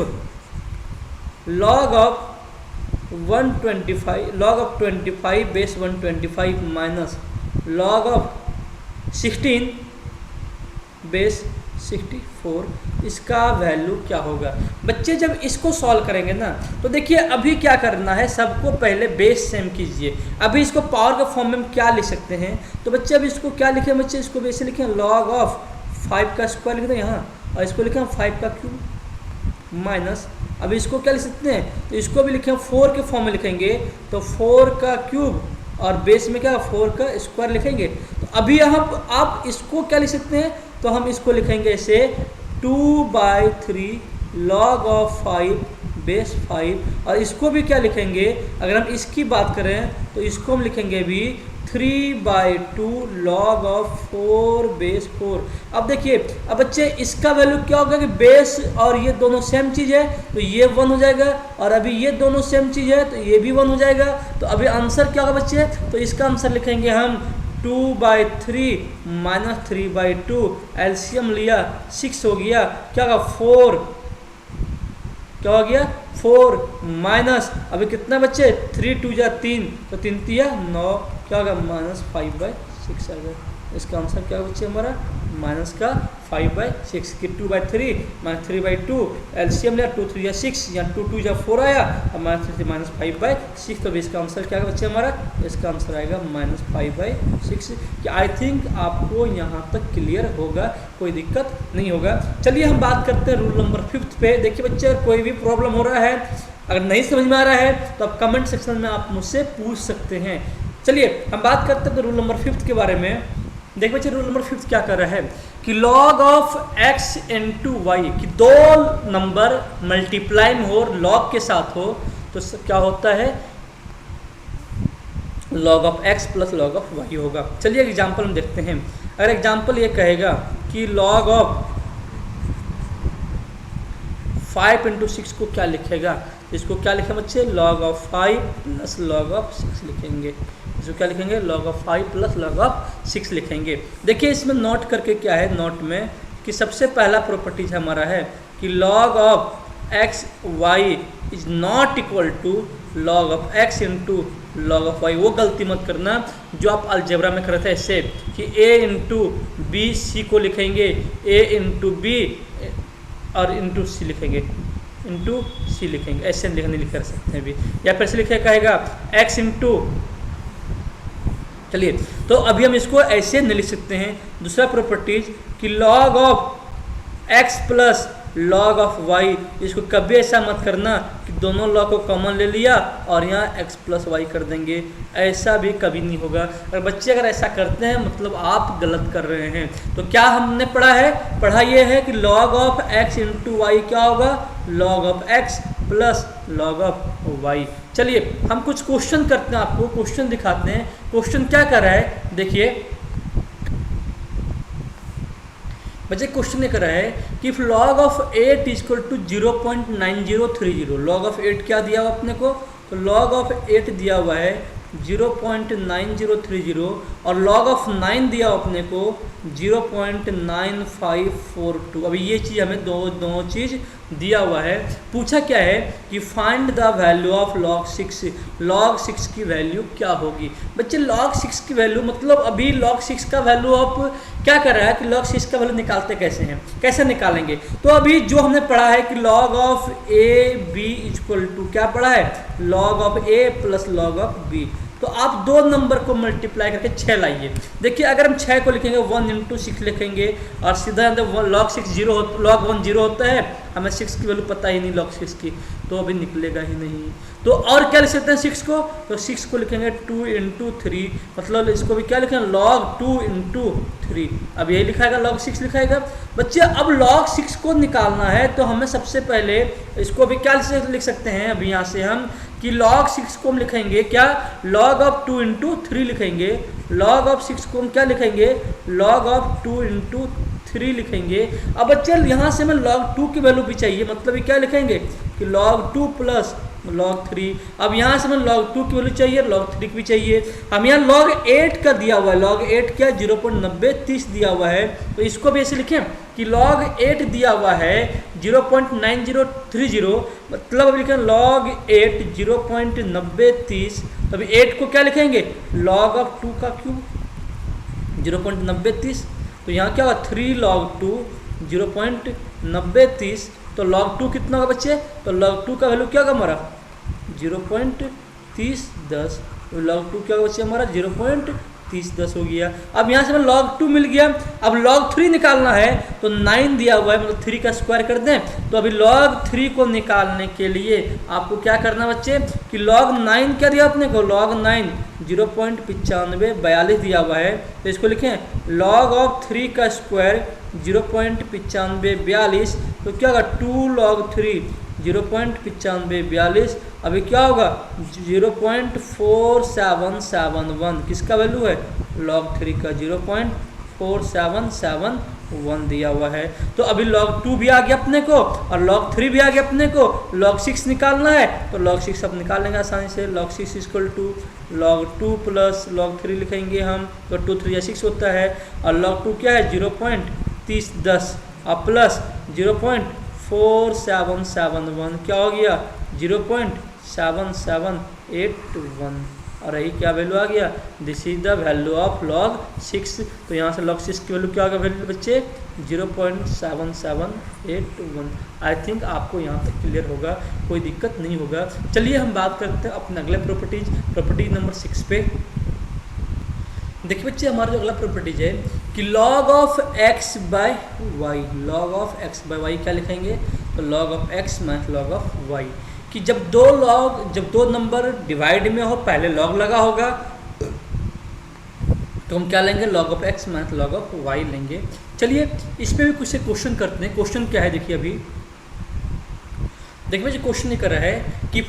log of 125 log of 25 base 125 minus log of 16 base 64, इसका वैल्यू क्या होगा। बच्चे जब इसको सॉल्व करेंगे ना तो देखिए अभी क्या करना है, सबको पहले बेस सेम कीजिए। अभी इसको पावर के फॉर्म में हम क्या लिख सकते हैं, तो बच्चे अभी इसको क्या लिखें, बच्चे इसको वैसे लिखें लॉग ऑफ 5 का स्क्वायर लिख दें यहाँ, और इसको लिखें 5 का क्यूब माइनस, अभी इसको क्या लिख सकते हैं, तो इसको भी लिखें 4 के फॉर्म में लिखेंगे, तो 4 का क्यूब और बेस में क्या 4 का स्क्वायर लिखेंगे। तो अभी यहाँ आप इसको क्या लिख सकते हैं, तो हम इसको लिखेंगे ऐसे 2/3 log ऑफ 5 बेस 5, और इसको भी क्या लिखेंगे, अगर हम इसकी बात करें तो इसको हम लिखेंगे भी 3/2 log ऑफ 4 बेस 4। अब देखिए अब बच्चे इसका वैल्यू क्या होगा कि बेस और ये दोनों सेम चीज़ है तो ये 1 हो जाएगा, और अभी ये दोनों सेम चीज़ है तो ये भी 1 हो जाएगा। तो अभी आंसर क्या होगा बच्चे, तो इसका आंसर लिखेंगे हम 2/3 माइनस 3/2, एलसीएम लिया 6 हो गया, क्या होगा 4, क्या हो गया 4 माइनस अभी कितना बच्चे 3 2 जा 3, तो 3 तिया 9, क्या होगा माइनस 5/6 आ गया। इसका आंसर क्या बच्चे हमारा माइनस का 5/6 कि 2/3 माइनस 3/2, एलसीएम लिया 2 3 या 6, या 2 2 या 4 आया, और माइनस 3 माइनस 5/6, तो इसका आंसर क्या है बच्चे हमारा, इसका आंसर आएगा माइनस 5/6। कि आई थिंक आपको यहाँ तक क्लियर होगा, कोई दिक्कत नहीं होगा। चलिए हम बात करते हैं रूल नंबर 5 पे। देखिए बच्चे अगर कोई भी प्रॉब्लम हो रहा है, अगर नहीं समझ में आ रहा है तो आप कमेंट सेक्शन में आप मुझसे पूछ सकते हैं। चलिए हम बात करते हैं तो रूल नंबर 5 के बारे में। देखिए बच्चे रूल नंबर 5 क्या कर रहा है कि log of x into y, कि दो नंबर मल्टीप्लाई में हो, लॉग के साथ हो, तो क्या होता है log of x plus log of y होगा। चलिए एग्जांपल हम देखते हैं। अगर एग्जांपल ये कहेगा कि लॉग ऑफ 5 इंटू 6 को क्या लिखेगा, इसको क्या लिखें बच्चे log of 5 plus log of 6 लिखेंगे। इसको क्या लिखेंगे log of 5 plus log of 6 लिखेंगे। देखिए इसमें नोट करके क्या है, नोट में कि सबसे पहला प्रॉपर्टीज हमारा है कि log of x y is not equal to log of x into log of y. वो गलती मत करना जो आप अलजेब्रा में कर रहे थे ऐसे कि a इंटू बी सी को लिखेंगे a इंटू बी और इंटू सी लिखेंगे, इंटू सी लिखेंगे, ऐसे नहीं लिख कर सकते हैं अभी, या फिर से लिखे कहेगा x इंटू, चलिए तो अभी हम इसको ऐसे नहीं लिख सकते हैं। दूसरा प्रॉपर्टीज कि log of x plus log of y, इसको कभी ऐसा मत करना कि दोनों लॉग को कॉमन ले लिया और यहाँ x प्लस वाई कर देंगे, ऐसा भी कभी नहीं होगा। अगर बच्चे अगर ऐसा करते हैं मतलब आप गलत कर रहे हैं। तो क्या हमने पढ़ा है, पढ़ा ये है कि log of x into y क्या होगा log of x plus log of y। चलिए हम कुछ क्वेश्चन करते हैं, आपको क्वेश्चन दिखाते हैं। क्वेश्चन क्या कर रहा है देखिए बच्चे, क्वेश्चन ये कर रहा है कि if log of 8 equal to 0.9030, log of 8 क्या दिया हुआ अपने को, तो लॉग ऑफ 8 दिया हुआ है 0.9030 और लॉग ऑफ 9 दिया अपने को 0.9542। अभी ये चीज़ हमें दो चीज़ दिया हुआ है। पूछा क्या है कि find the value of log 6, log 6 की वैल्यू क्या होगी। बच्चे लॉग 6 की वैल्यू मतलब अभी लॉग 6 का वैल्यू आप क्या कर रहा है कि लॉग 6 का वैल्यू निकालते कैसे हैं, कैसे निकालेंगे। तो अभी जो हमने पढ़ा है कि log of a b equal to क्या पढ़ा है log of a plus log of b. तो आप दो नंबर को मल्टीप्लाई करके 6 लाइए। देखिए अगर हम 6 को लिखेंगे 1 इंटू 6 लिखेंगे और सीधा लॉग 6 0 लॉग 1 0 होता है, हमें 6 की वैल्यू पता ही नहीं लॉग 6 की, तो अभी निकलेगा ही नहीं। तो और क्या लिख सकते हैं 6 को, तो 6 को लिखेंगे 2 इंटू 3, मतलब इसको भी क्या लिखेंगे लॉग 2 इंटू 3। अब यही लिखाएगा लॉग 6 लिखाएगा। बच्चे अब लॉग 6 को निकालना है तो हमें सबसे पहले इसको भी क्या लिख सकते हैं, अभी यहाँ से हम कि लॉग 6 को हम लिखेंगे क्या लॉग ऑफ 2 इंटू 3 लिखेंगे। लॉग ऑफ 6 को हम क्या लिखेंगे लॉग ऑफ 2 इंटू 3 लिखेंगे। अब बच्चे यहाँ से हमें लॉग 2 की वैल्यू भी चाहिए, मतलब ये क्या लिखेंगे कि लॉग 2 प्लस log 3। अब यहाँ से हमें log 2 की वैल्यू चाहिए, log 3 की भी चाहिए। हम यहाँ log 8 का दिया हुआ है, log 8 क्या 0.9030 दिया हुआ है, तो इसको भी ऐसे लिखें कि log 8 दिया हुआ है 0.9030, मतलब अब लिखें log 8 0.9030। तो अभी 8 को क्या लिखेंगे, log ऑफ 2 का क्यूब 0.9030। तो यहाँ क्या होगा 3 log 2 0.9030। तो log 2 कितना होगा बच्चे, तो log 2 का वैल्यू क्या होगा हमारा 0.3010। तो log 2 क्या होगा बच्चे हमारा 0.3010 हो गया। अब यहाँ से हमें log 2 मिल गया। अब log 3 निकालना है तो 9 दिया हुआ है, मतलब 3 का स्क्वायर कर दें। तो अभी log 3 को निकालने के लिए आपको क्या करना बच्चे कि log 9 क्या दिया अपने को, log 9 0.9542 दिया हुआ है। तो इसको लिखें log ऑफ 3 का स्क्वायर 0.9542। तो क्या होगा 2 log 3 0.9542। अभी क्या होगा 0.4771, किसका वैल्यू है log 3 का 0.4771 दिया हुआ है। तो अभी log 2 भी आ गया अपने को और log 3 भी आ गया अपने को। log 6 निकालना है तो log 6 अब निकाल लेंगे आसानी से। log 6 equal to log 2 plus log 3 लिखेंगे हम, तो 2 3 6 होता है। और log 2 क्या है 0.3010 और प्लस 0.4771 क्या हो गया 0.7781। और यही क्या वैल्यू आ गया, this is the value of log 6। तो यहाँ से log 6 की वैल्यू क्या होगा वैल्यू बच्चे 0.7781। आई थिंक आपको यहाँ तक क्लियर होगा, कोई दिक्कत नहीं होगा। चलिए हम बात करते हैं अपने अगले प्रॉपर्टीज नंबर 6 पे। देखिए बच्चे हमारा जो अगला प्रॉपर्टीज है कि log of x by y, log of x by y क्या लिखेंगे, तो log of x minus log of y, कि जब दो नंबर डिवाइड में हो पहले log लगा होगा तो हम क्या लेंगे log of x minus log of y लेंगे। चलिए इस पे भी कुछ क्वेश्चन करते हैं। क्वेश्चन क्या है देखिए, अभी देखिए क्वेश्चन ये कर रहा है कि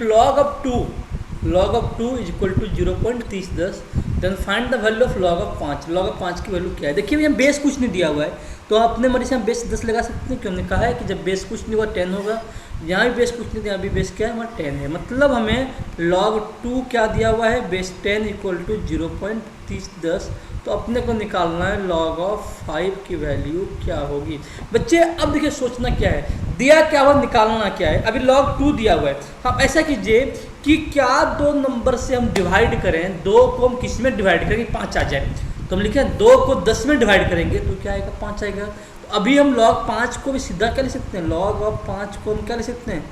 log of 2 is equal to 0.3010 then find the value of log of 5। log of 5 की वैल्यू क्या है, देखिए यहाँ बेस कुछ नहीं दिया हुआ है तो अपने मर्जी से हम बेस 10 लगा सकते हैं, क्यों हमने कहा है कि जब बेस कुछ नहीं होगा 10 होगा। यहाँ भी बेस कुछ नहीं, यहाँ भी बेस क्या है हमारा 10 है, मतलब हमें log 2 क्या दिया हुआ है बेस 10 इक्वल टू 0.3010। तो अपने को निकालना है log ऑफ 5 की वैल्यू क्या होगी। बच्चे अब देखिए सोचना क्या है, दिया क्या हुआ निकालना क्या है। अभी log 2 दिया हुआ है, हम ऐसा कीजिए कि क्या दो नंबर से हम डिवाइड करें, 2 को हम किस में डिवाइड करेंगे 5 आ जाए, तो हम लिखें 2 को 10 में डिवाइड करेंगे तो क्या आएगा 5 आएगा। तो अभी हम log 5 को भी सीधा क्या लिख सकते हैं, log ऑफ 5 को हम क्या लिख सकते हैं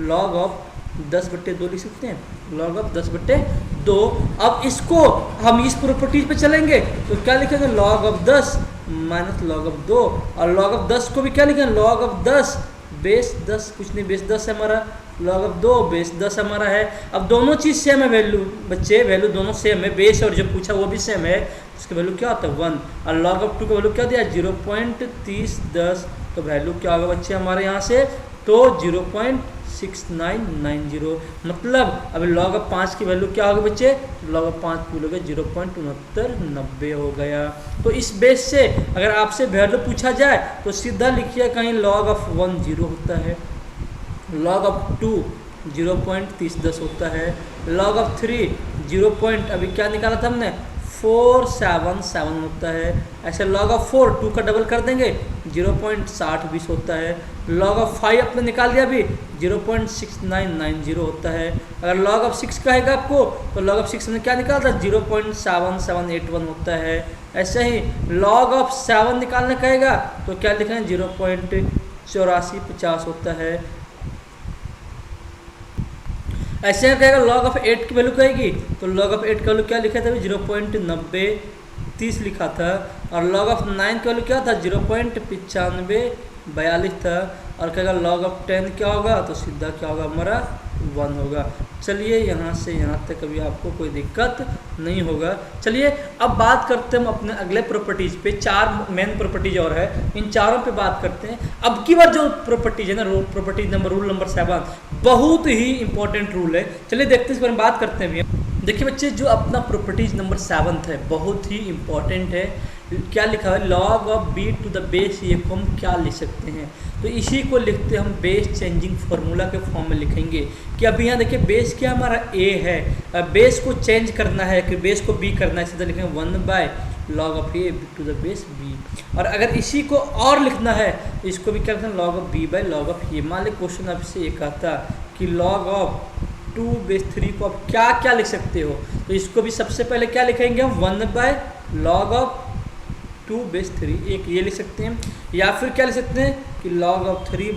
log ऑफ 10/2 लिख सकते हैं, log ऑफ 10/2। अब इसको हम इस प्रॉपर्टीज पे चलेंगे तो क्या लिखेंगे log of 10 minus log of 2, और log ऑफ 10 को भी क्या लिखेंगे log ऑफ 10 बेस 10, कुछ नहीं बेस 10 है हमारा, log ऑफ 2 बेस 10 हमारा है। अब दोनों चीज़ सेम है, वैल्यू बच्चे वैल्यू दोनों सेम है, बेस और जो पूछा वो भी सेम है, उसकी वैल्यू क्या होता है 1। और log ऑफ 2 का वैल्यू क्या दिया 0.3010, तो वैल्यू क्या होगा बच्चे हमारे यहाँ से तो 0.6990, मतलब अभी log ऑफ 5 की वैल्यू क्या होगी बच्चे, log ऑफ 5 की वैल्यू 0.6990 हो गया। तो इस बेस से अगर आपसे वैल्यू पूछा जाए तो सीधा लिखिए कहीं log ऑफ 1 0 होता है, log ऑफ 2 0.3010 होता है, log ऑफ 3 अभी क्या निकाला था हमने 477 होता है। ऐसे log ऑफ 4 2 का डबल कर देंगे 0.6020 होता है। log ऑफ 5 अपने निकाल दिया अभी 0.6990 होता है। अगर log ऑफ 6 कहेगा आपको तो log ऑफ 6 हमने क्या निकाला था 0.7781 होता है। ऐसे ही log ऑफ 7 निकालने कहेगा तो क्या लिखेंगे 0.8450 होता है। ऐसे में कहेगा log ऑफ 8 की वैल्यू कहेगी तो log ऑफ 8 की वैल्यू क्या लिखा था 0.9030 लिखा था, और log ऑफ 9 की वैल्यू क्या था 0.9542 था, और कहेगा log ऑफ 10 क्या होगा तो सीधा क्या होगा हमारा 1 होगा। चलिए यहाँ से यहाँ तक अभी आपको कोई दिक्कत नहीं होगा। चलिए अब बात करते हैं हम अपने अगले प्रॉपर्टीज पे, 4 मेन प्रॉपर्टीज और है, इन चारों पे बात करते हैं। अब की बार जो प्रॉपर्टीज है ना रूल नंबर 7 बहुत ही इंपॉर्टेंट रूल है। चलिए देखते हैं इस बारे में बात करते हैं। देखिए बच्चे जो अपना प्रॉपर्टीज नंबर 7 है बहुत ही इंपॉर्टेंट है। क्या लिखा है, log of b to the base, ये को हम क्या लिख सकते हैं, तो इसी को लिखते हम बेस चेंजिंग फार्मूला के फॉर्म में लिखेंगे कि अभी यहाँ देखिए बेस क्या हमारा ए है, बेस को चेंज करना है कि बेस को बी करना है, सीधा लिखेंगे 1 log of a to the base b. और अगर इसी को और लिखना है इसको भी क्या लिखना है, log of B by log of A. मान लीजिए क्वेश्चन आपसे ये कहता कि log ऑफ 2 बेस 3 को आप क्या क्या लिख सकते हो, तो इसको भी सबसे पहले क्या लिखेंगे हम 1 log ऑफ 2 बेस 3, एक ये लिख सकते हैं, या फिर क्या लिख सकते हैं कि log ऑफ 3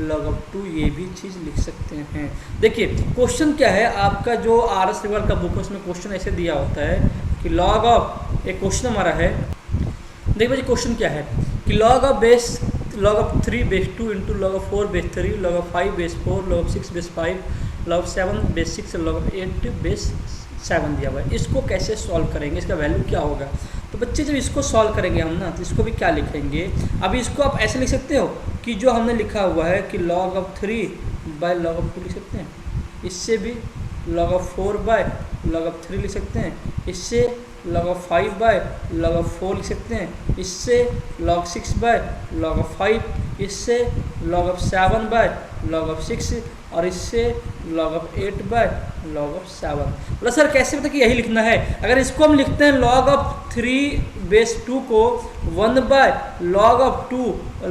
log ऑफ 2, ये भी चीज़ लिख सकते हैं। देखिए क्वेश्चन क्या है आपका, जो RS अग्रवाल का बुक है उसमें क्वेश्चन ऐसे दिया होता है कि log ऑफ, एक क्वेश्चन हमारा है, देखिए भाई क्वेश्चन क्या है कि log of 3 base 2 into log of 4 base 3, log of 5 base 4, log of 6 base 5, log of 7 base 6, log of 8 base 7 दिया हुआ है। इसको कैसे सॉल्व करेंगे, इसका वैल्यू क्या होगा, तो बच्चे जब इसको सॉल्व करेंगे हम ना, तो इसको भी क्या लिखेंगे, अभी इसको आप ऐसे लिख सकते हो कि जो हमने लिखा हुआ है कि log of 3 by log of 2 लिख सकते हैं, इससे भी log of 4 by log of 3 लिख सकते हैं, इससे log of 5 by log of 4 लिख सकते हैं, इससे log 6 बाय log ऑफ 5, इससे log of 7 by log of 6, और इससे log of 8 by log of 7। बोला सर कैसे पता कि यही लिखना है, अगर इसको हम लिखते हैं log ऑफ 3 बेस 2 को 1 by log of 2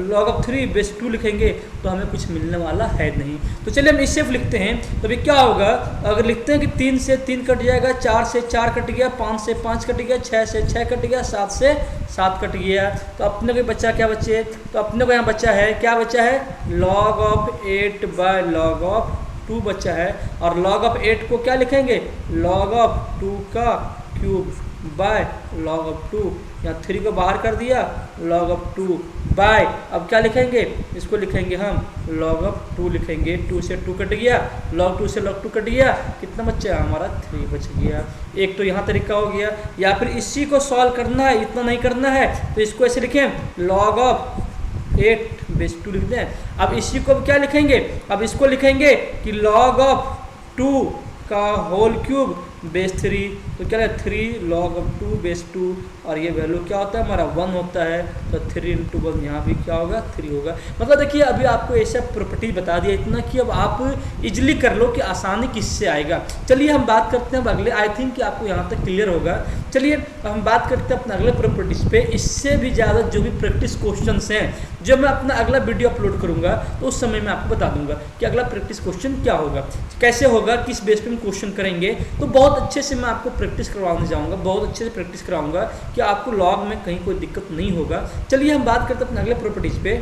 log of 3 base 2 लिखेंगे तो हमें कुछ मिलने वाला है नहीं। तो चलिए हम इससे लिखते हैं, तो अभी क्या होगा, अगर लिखते हैं कि 3 से 3 कट जाएगा, 4 से 4 कट गया, 5 से 5 कट गया, 6 से 6 कट गया, 7 से 7 कट गया, तो अपने को बच्चा क्या बचे, तो अपने को यहाँ बच्चा है, क्या बचा है, log of 8 by log of 2 बचा है, और log ऑफ 8 को क्या लिखेंगे, log ऑफ 2 का क्यूब बाय log ऑफ 2, यहाँ 3 को बाहर कर दिया, log ऑफ 2 बाय, अब क्या लिखेंगे, इसको लिखेंगे हम log ऑफ 2 लिखेंगे, 2 से 2 कट गया, log 2 से log 2 कट गया, कितना बच्चा हमारा 3 बच गया। एक तो यहाँ तरीका हो गया, या फिर इसी को सॉल्व करना है, इतना नहीं करना है, तो इसको ऐसे लिखें log ऑफ 8 बेस 2 लिखते हैं। अब इसी को क्या लिखेंगे, अब इसको लिखेंगे कि log ऑफ 2 का होल क्यूब बेस 3, तो क्या है 3 log ऑफ 2 बेस 2, और ये वैल्यू क्या होता है हमारा 1 होता है, तो 3 इंटू 1 यहाँ भी क्या होगा 3 होगा। मतलब देखिए अभी आपको ऐसा प्रॉपर्टी बता दिया इतना कि अब आप इजली कर लो कि आसानी किससे आएगा। चलिए हम बात करते हैं अब अगले, आई थिंक कि आपको यहाँ तक क्लियर होगा। चलिए हम बात करते हैं अपने अगले प्रॉपर्टीज पे, इससे भी ज़्यादा जो भी प्रैक्टिस क्वेश्चन हैं जो मैं अपना अगला वीडियो अपलोड करूँगा तो उस समय मैं आपको बता दूंगा कि अगला प्रैक्टिस क्वेश्चन क्या होगा, कैसे होगा, किस बेस पे हम क्वेश्चन करेंगे। तो बहुत अच्छे से मैं आपको प्रैक्टिस करवाने जाऊँगा, बहुत अच्छे से प्रैक्टिस कराऊंगा कि आपको लॉग में कहीं कोई दिक्कत नहीं होगा। चलिए हम बात करते हैं अपने अगले प्रॉपर्टीज पे।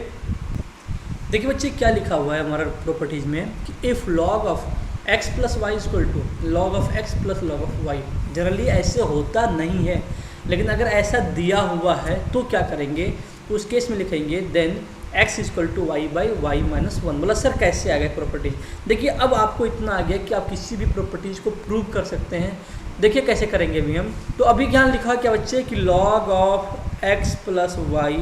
देखिए बच्चे क्या लिखा हुआ है हमारा प्रॉपर्टीज में कि if log of x plus y equal to log of x plus log of y. Generally ऐसे होता नहीं है, लेकिन अगर ऐसा दिया हुआ है तो क्या करेंगे, तो उस केस में लिखेंगे then x equal to y by y minus 1। बोला सर कैसे आ गए प्रॉपर्टीज। देखिए अब आपको इतना आ गया कि आप किसी भी प्रॉपर्टीज को प्रूव कर सकते हैं। देखिए कैसे करेंगे अभी हम, तो अभी यहाँ लिखा क्या बच्चे कि log of x plus y,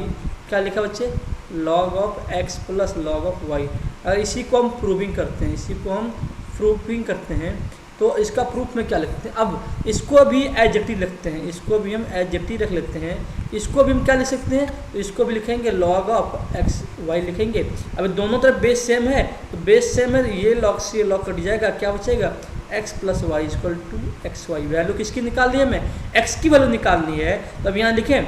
क्या लिखा बच्चे log of x plus log of y. अगर इसी को हम प्रूविंग करते हैं, इसी को हम प्रूविंग करते हैं, तो इसका प्रूफ में क्या लिखते हैं, अब इसको भी एडजेक्टिव लिखते हैं, इसको भी हम एडजेक्टिव रख लेते हैं। इसको भी हम क्या लिख सकते हैं, तो इसको भी लिखेंगे log ऑफ x वाई लिखेंगे। अब दोनों तरफ बेस सेम है, तो बेस सेम है, ये log से ये log कट जाएगा, क्या बचेगा x plus y equal to x y. Value किसकी निकालनी है, हमें x की वैल्यू निकालनी है। तो अब यहाँ लिखें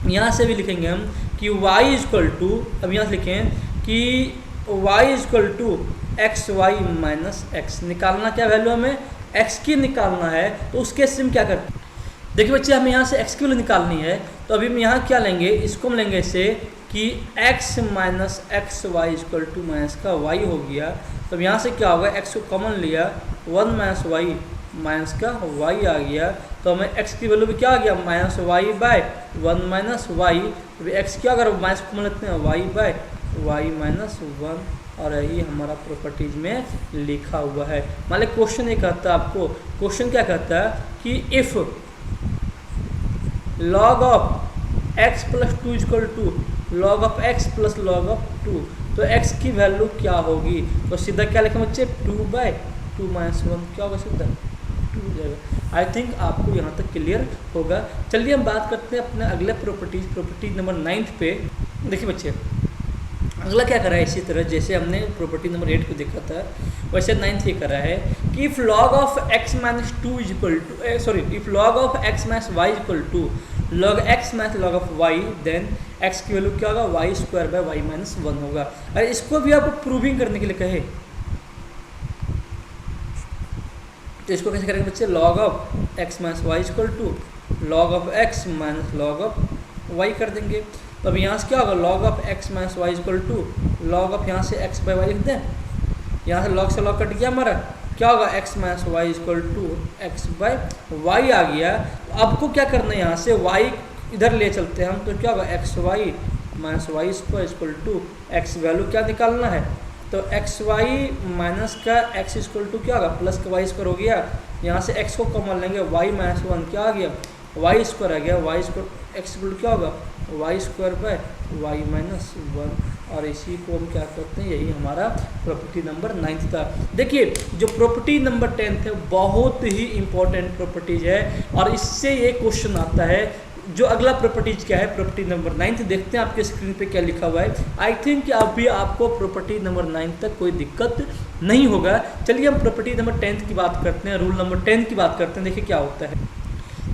यहाँ से भी लिखेंगे हम कि y इक्वल टू, अब यहाँ से लिखें कि y equal to x y minus x. निकालना क्या वैल्यू, हमें x की निकालना है, तो उस केस से हम क्या करते हैं, देखिए बच्चे हमें यहाँ से x की वैल्यू निकालनी है, तो अभी हम यहाँ क्या लेंगे, इसको हम लेंगे ऐसे कि x minus x y equal to minus का y हो गया। तो यहाँ से क्या होगा, x को कॉमन लिया, 1 माइनस वाई माइनस का y आ गया, तो हमें x की वैल्यू भी क्या आ गया minus y by 1 minus y. तो x क्या अगर माइनस कॉमन लेते हैं y बाय वाई माइनस 1, और यही हमारा प्रॉपर्टीज में लिखा हुआ है। मान लीजिए क्वेश्चन ये कहता है आपको, क्वेश्चन क्या कहता है कि if log of x plus 2 equal to log of x plus log of 2, तो x की वैल्यू क्या होगी, तो सीधा क्या लिखें बच्चे 2 बाय 2 माइनस 1, क्या होगा सीधा 2 हो जाएगा। आई थिंक आपको यहाँ तक क्लियर होगा। चलिए हम बात करते हैं अपने अगले प्रॉपर्टी नंबर 9 पे। देखिए बच्चे, अगला क्या कर रहा है, इसी तरह जैसे हमने प्रॉपर्टी नंबर 8 को देखा था वैसे 9th ये कर रहा है कि if log of x minus 2 is equal to if log of x minus y is equal to log x minus log of y, then x की वैल्यू क्या होगा, y square by y minus 1 होगा। अरे इसको भी आपको proving करने के लिए कहे तो इसको कैसे करेंगे बच्चे, log of x minus y is equal to log of x minus log of y कर देंगे। तो अब यहाँ से क्या होगा, log of x minus y is equal to log of यहाँ से x by y लिख दें, यहाँ से log से log कट गया हमारा, क्या होगा x minus Y equal to X by Y आ गया। तो आपको क्या करना है, यहाँ से y इधर ले चलते हैं हम, तो क्या होगा x y minus y square equal to x value क्या निकालना है, तो एक्स वाई माइनस का एक्स इक्वल टू क्या होगा प्लस का वाई स्क्वायर हो गया। यहाँ से x को कॉमन लेंगे, y माइनस 1 क्या आ गया वाई स्क्वायर आ गया, y square x equal to क्या होगा y square by y minus 1। और इसी को हम क्या करते हैं, यही हमारा प्रॉपर्टी नंबर 9 था। देखिए जो प्रॉपर्टी नंबर 10 है बहुत ही इंपॉर्टेंट प्रॉपर्टीज है और इससे ये क्वेश्चन आता है। जो अगला प्रॉपर्टीज क्या है, प्रॉपर्टी नंबर 9 देखते हैं आपके स्क्रीन पे क्या लिखा हुआ है। आई थिंक अभी आपको प्रॉपर्टी नंबर 9 तक कोई दिक्कत नहीं होगा। चलिए हम प्रॉपर्टी नंबर 10 की बात करते हैं, रूल नंबर 10 की बात करते हैं। देखिए क्या होता है,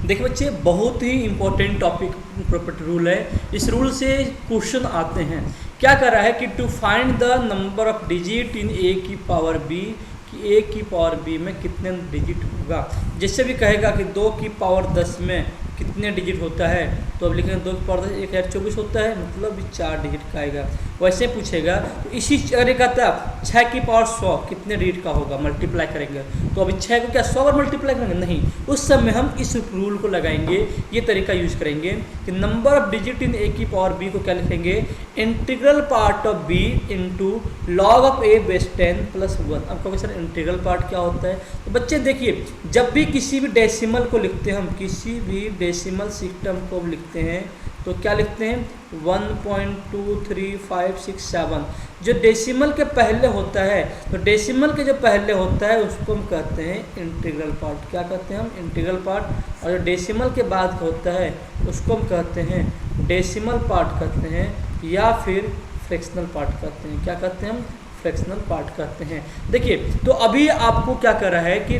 देखिए बच्चे बहुत ही इंपॉर्टेंट टॉपिक प्रॉपर्टी रूल है। इस रूल से क्वेश्चन आते हैं, क्या कर रहा है कि to find the number of digit in ए की पावर बी, कि ए की पावर बी में कितने डिजिट होगा। जैसे भी कहेगा कि 2 की पावर 10 में कितने डिजिट होता है, तो अब लिखेंगे 2 की पावर 10 1024 होता है, मतलब 4 डिजिट का आएगा। वैसे पूछेगा तो इसी तरीका था 6 की पावर 100 कितने डिजिट का होगा, मल्टीप्लाई करेंगे। तो अभी 6 को क्या 100 बार मल्टीप्लाई करेंगे, नहीं, उस समय हम इस रूल को लगाएंगे, ये तरीका यूज करेंगे कि नंबर ऑफ डिजिट इन ए की पावर बी को क्या लिखेंगे, integral part of b into log of A base 10 plus 1। अब कहोगे सर इंटीग्रल पार्ट क्या होता है, तो बच्चे देखिए जब भी किसी भी डेसिमल को लिखते हैं, हम किसी भी डेसिमल सिस्टम को लिखते हैं तो क्या लिखते हैं 1.23567। जो डेसिमल के पहले होता है, तो डेसिमल के जो पहले होता है उसको हम कहते हैं इंटीग्रल पार्ट। क्या कहते हैं हम, इंटीग्रल पार्ट। और जो डेसिमल के बाद होता है उसको हम कहते हैं डेसिमल पार्ट कहते हैं, या फिर फ्रैक्शनल पार्ट कहते हैं। क्या कहते हैं हम, फ्रैक्शनल पार्ट कहते हैं। देखिए तो अभी आपको क्या कर रहा है कि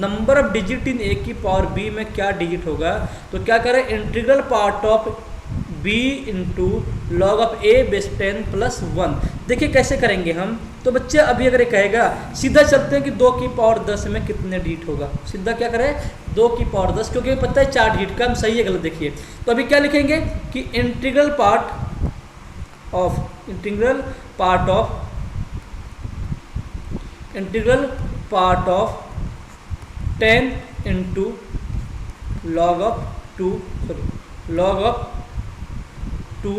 नंबर ऑफ डिजिट इन ए की पावर बी में क्या डिजिट होगा, तो क्या कर रहा है integral part of b into log of a base 10 plus 1। देखिए कैसे करेंगे हम, तो बच्चे अभी अगर ये कहेगा सीधा चलते हैं कि 2 की पावर 10 में कितने डिजिट होगा, सीधा क्या करें 2 की पावर 10, क्योंकि पता है 4 डिजिट का, हम सही है गलत देखिए। तो अभी क्या लिखेंगे कि integral part of 10 into log of 2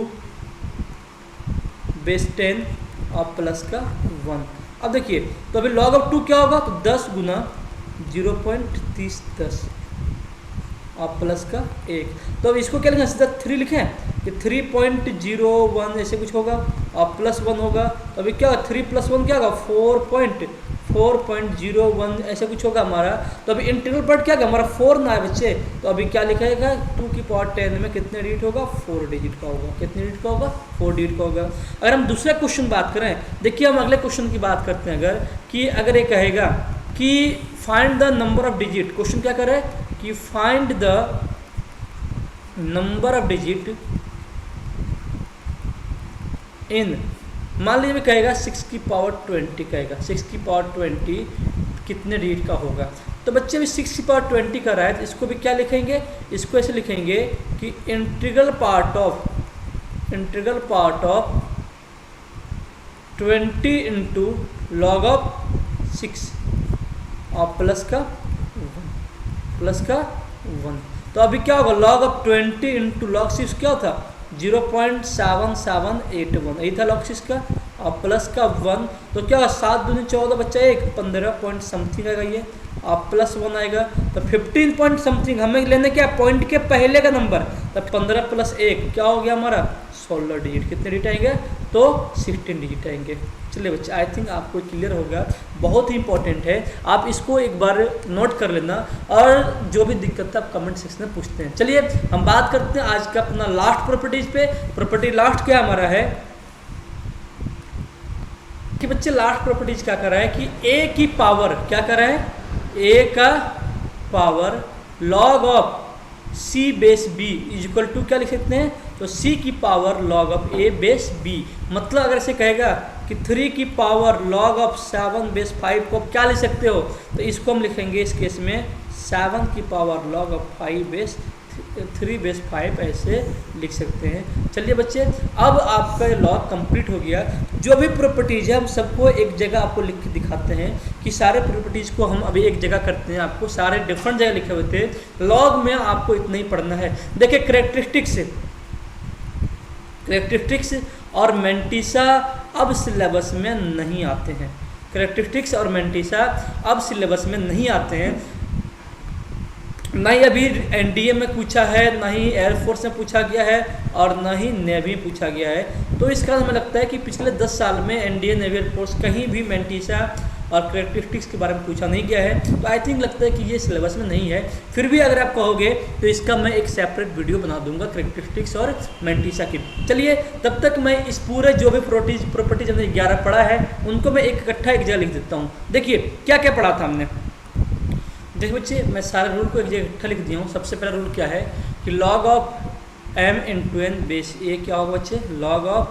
base 10 और प्लस का 1। अब देखिए तो अभी log ऑफ 2 क्या होगा, तो 10 गुना 0.3010 और प्लस का 1। तो अब इसको क्या लिखें, सीधा 3 लिखें कि 3.01 ऐसे कुछ होगा और प्लस 1 होगा। तो अभी क्या होगा 3 प्लस 1 क्या होगा 4.01 ऐसे कुछ होगा हमारा। तो अभी इंटीग्रल पार्ट क्या होगा हमारा 4 ना है बच्चे, तो अभी क्या लिखेगा 2 की पावर 10 में कितने डिजिट होगा 4 डिजिट का होगा। कितने डिजिट का होगा 4 डिजिट का होगा। अगर हम दूसरा क्वेश्चन बात करें, देखिए हम अगले क्वेश्चन की बात करते हैं। अगर ये कहेगा कि find the number of digit, question क्या करे कि find the number of digit इन, मान लीजिए कहेगा 6 की पावर 20 कहेगा 6 की पावर 20 कितने डिजिट का होगा। तो बच्चे भी 6 की पावर 20 का रहा है, तो इसको भी क्या लिखेंगे, इसको ऐसे लिखेंगे कि integral part of 20 into log of 6 और प्लस का 1। तो अभी क्या होगा लॉग ऑफ 20 इंटू लॉग 6 क्या था 0.7781, यही था लॉग 6 का, और प्लस का 1। तो क्या 7 दूनी 14 बच्चा 1 15 पॉइंट समथिंग आएगा ये, और प्लस 1 आएगा तो 15 पॉइंट समथिंग। हमें लेने क्या पॉइंट के पहले का नंबर, तो 15 प्लस 1 क्या हो गया हमारा 16 डिजिट। कितने डिजिट आएंगे, तो 16 डिजिट आएंगे। चलिए बच्चे, आई थिंक आपको क्लियर हो गया, बहुत ही इंपॉर्टेंट है, आप इसको एक बार नोट कर लेना और जो भी दिक्कत है आप कमेंट सेक्शन में पूछते हैं। चलिए हम बात करते हैं आज का अपना लास्ट प्रॉपर्टीज पे। प्रॉपर्टी लास्ट क्या हमारा है कि बच्चे लास्ट प्रॉपर्टीज क्या कर रहा है कि ए की पावर क्या कर रहा है, ए का power log of C base B is equal to क्या लिख सकते हैं, तो सी की power log of A base B. मतलब अगर इसे कहेगा कि 3 की पावर लॉग ऑफ 7 बेस 5 को क्या लिख सकते हो, तो इसको हम लिखेंगे इस केस में 7 की power log of 5 base 3 base 5 ऐसे लिख सकते हैं। चलिए बच्चे, अब आपका लॉग कंप्लीट हो गया। जो भी प्रॉपर्टीज है हम सबको एक जगह आपको लिख के दिखाते हैं कि सारे प्रॉपर्टीज को हम अभी एक जगह करते हैं, आपको सारे डिफरेंट जगह लिखे हुए थे। लॉग में आपको इतना ही पढ़ना है। देखिए करेक्टरिस्टिक्स और मेंटिसा अब सिलेबस में नहीं आते हैं। करेक्टरिस्टिक्स और मेंटिसा अब सिलेबस में नहीं आते हैं, ना ही अभी एनडीए में पूछा है, ना ही एयरफोर्स में पूछा गया है और ना ही नेवी में पूछा गया है। तो इस कारण हमें लगता है कि पिछले 10 साल में एनडीए, नेवी, एयरफोर्स कहीं भी मेंटिसा और करेक्टरिस्टिक्स के बारे में पूछा नहीं गया है। तो आई थिंक लगता है कि ये सिलेबस में नहीं है। फिर भी अगर आप कहोगे तो इसका मैं एक सेपरेट वीडियो बना दूंगा करेक्टरिस्टिक्स और मेंटिसा की। चलिए तब तक मैं इस पूरे जो भी प्रॉपर्टीज हमने 11 पढ़ा है उनको मैं इकट्ठा एक जगह लिख देता हूँ। देखिए क्या क्या पढ़ा था हमने। देखिए बच्चे, मैं सारे रूल को एक जगह इकट्ठा लिख दिया हूँ। सबसे पहला रूल क्या है कि log of m into N base A क्या होगा बच्चे, log of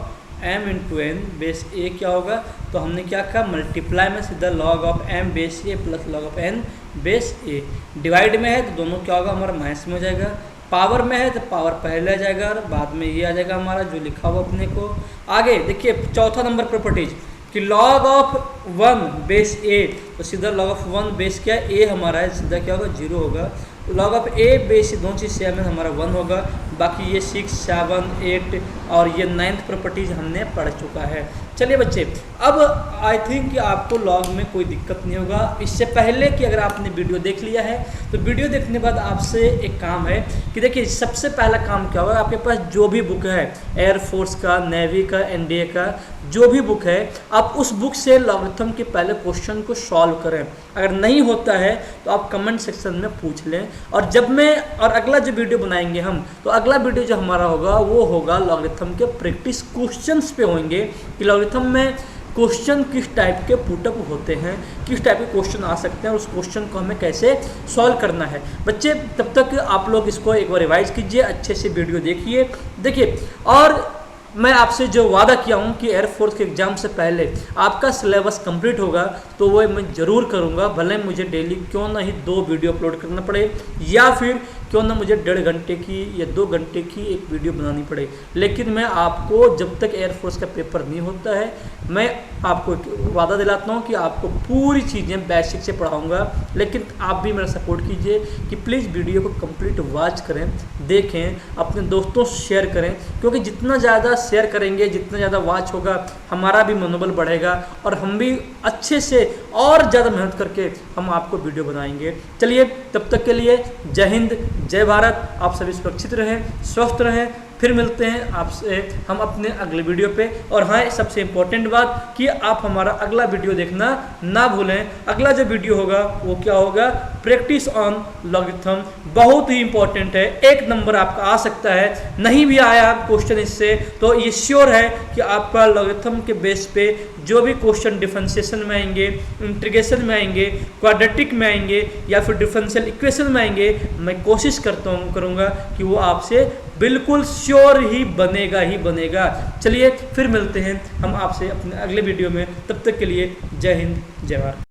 m into N base A क्या होगा, तो हमने क्या कहा मल्टीप्लाई में सीधा log of m base A plus log of n base A. Divide में है तो दोनों क्या होगा हमारा माइनस में हो जाएगा। पावर में है तो पावर पहले आ जाएगा और बाद में ये आ जाएगा हमारा जो लिखा हुआ अपने को। आगे देखिए चौथा नंबर प्रॉपर्टीज कि लॉग ऑफ 1 बेस ए, तो सीधा लॉग ऑफ 1 बेस क्या ए हमारा है, सीधा क्या होगा 0 होगा। लॉग ऑफ ए बेस दोनों चीज़ सेम है, हमारा 1 होगा। बाकी ये 6, 7, 8 और ये 9th प्रॉपर्टीज हमने पढ़ चुका है। चलिए बच्चे, अब आई थिंक कि आपको लॉग में कोई दिक्कत नहीं होगा। इससे पहले कि अगर आपने वीडियो देख लिया है तो वीडियो देखने के बाद आपसे एक काम है कि देखिए सबसे पहला काम क्या होगा, आपके पास जो भी बुक है एयरफोर्स का, नेवी का, एनडीए का जो भी बुक है, आप उस बुक से लॉगरिथम के पहले क्वेश्चन को सॉल्व करें। अगर नहीं होता है तो आप कमेंट सेक्शन में पूछ लें। और जब मैं और अगला जो वीडियो बनाएंगे हम, तो अगला वीडियो जो हमारा होगा वो होगा लॉगरिथम के प्रैक्टिस क्वेश्चंस पे होंगे कि लॉगरिथम में क्वेश्चन किस टाइप के पुटअप होते हैं, किस टाइप के क्वेश्चन आ सकते हैं और उस क्वेश्चन को हमें कैसे सॉल्व करना है। बच्चे तब तक आप लोग इसको एक बार रिवाइज कीजिए, अच्छे से वीडियो देखिए। और मैं आपसे जो वादा किया हूँ कि एयरफोर्स के एग्ज़ाम से पहले आपका सिलेबस कंप्लीट होगा तो वो मैं ज़रूर करूँगा, भले मुझे डेली क्यों ना ही 2 वीडियो अपलोड करना पड़े या फिर क्यों ना मुझे 1.5 घंटे की या 2 घंटे की एक वीडियो बनानी पड़े। लेकिन मैं आपको जब तक एयरफोर्स का पेपर नहीं होता है, मैं आपको वादा दिलाता हूँ कि आपको पूरी चीज़ें बेसिक से पढ़ाऊँगा। लेकिन आप भी मेरा सपोर्ट कीजिए कि प्लीज़ वीडियो को कंप्लीट वॉच करें, देखें, अपने दोस्तों से शेयर करें, क्योंकि जितना ज़्यादा शेयर करेंगे, जितना ज़्यादा वॉच होगा, हमारा भी मनोबल बढ़ेगा और हम भी अच्छे से और ज़्यादा मेहनत करके हम आपको वीडियो बनाएंगे। चलिए तब तक के लिए जय हिंद, जय भारत। आप सभी सुरक्षित रहें, स्वस्थ रहें। फिर मिलते हैं आपसे हम अपने अगले वीडियो पे। और हाँ, सबसे इम्पोर्टेंट बात कि आप हमारा अगला वीडियो देखना ना भूलें। अगला जो वीडियो होगा वो क्या होगा, प्रैक्टिस ऑन लॉगरिथम। बहुत ही इंपॉर्टेंट है, 1 नंबर आपका आ सकता है। नहीं भी आया क्वेश्चन इससे तो ये श्योर है कि आपका लॉगरिथम के बेस पे जो भी क्वेश्चन डिफरेंशिएशन में आएंगे, इंटीग्रेशन में आएंगे, क्वाड्रेटिक में आएंगे या फिर डिफरेंशियल इक्वेशन में आएंगे, मैं कोशिश करूँगा कि वो आपसे बिल्कुल श्योर ही बनेगा। चलिए फिर मिलते हैं हम आपसे अपने अगले वीडियो में। तब तक के लिए जय हिंद, जय भारत।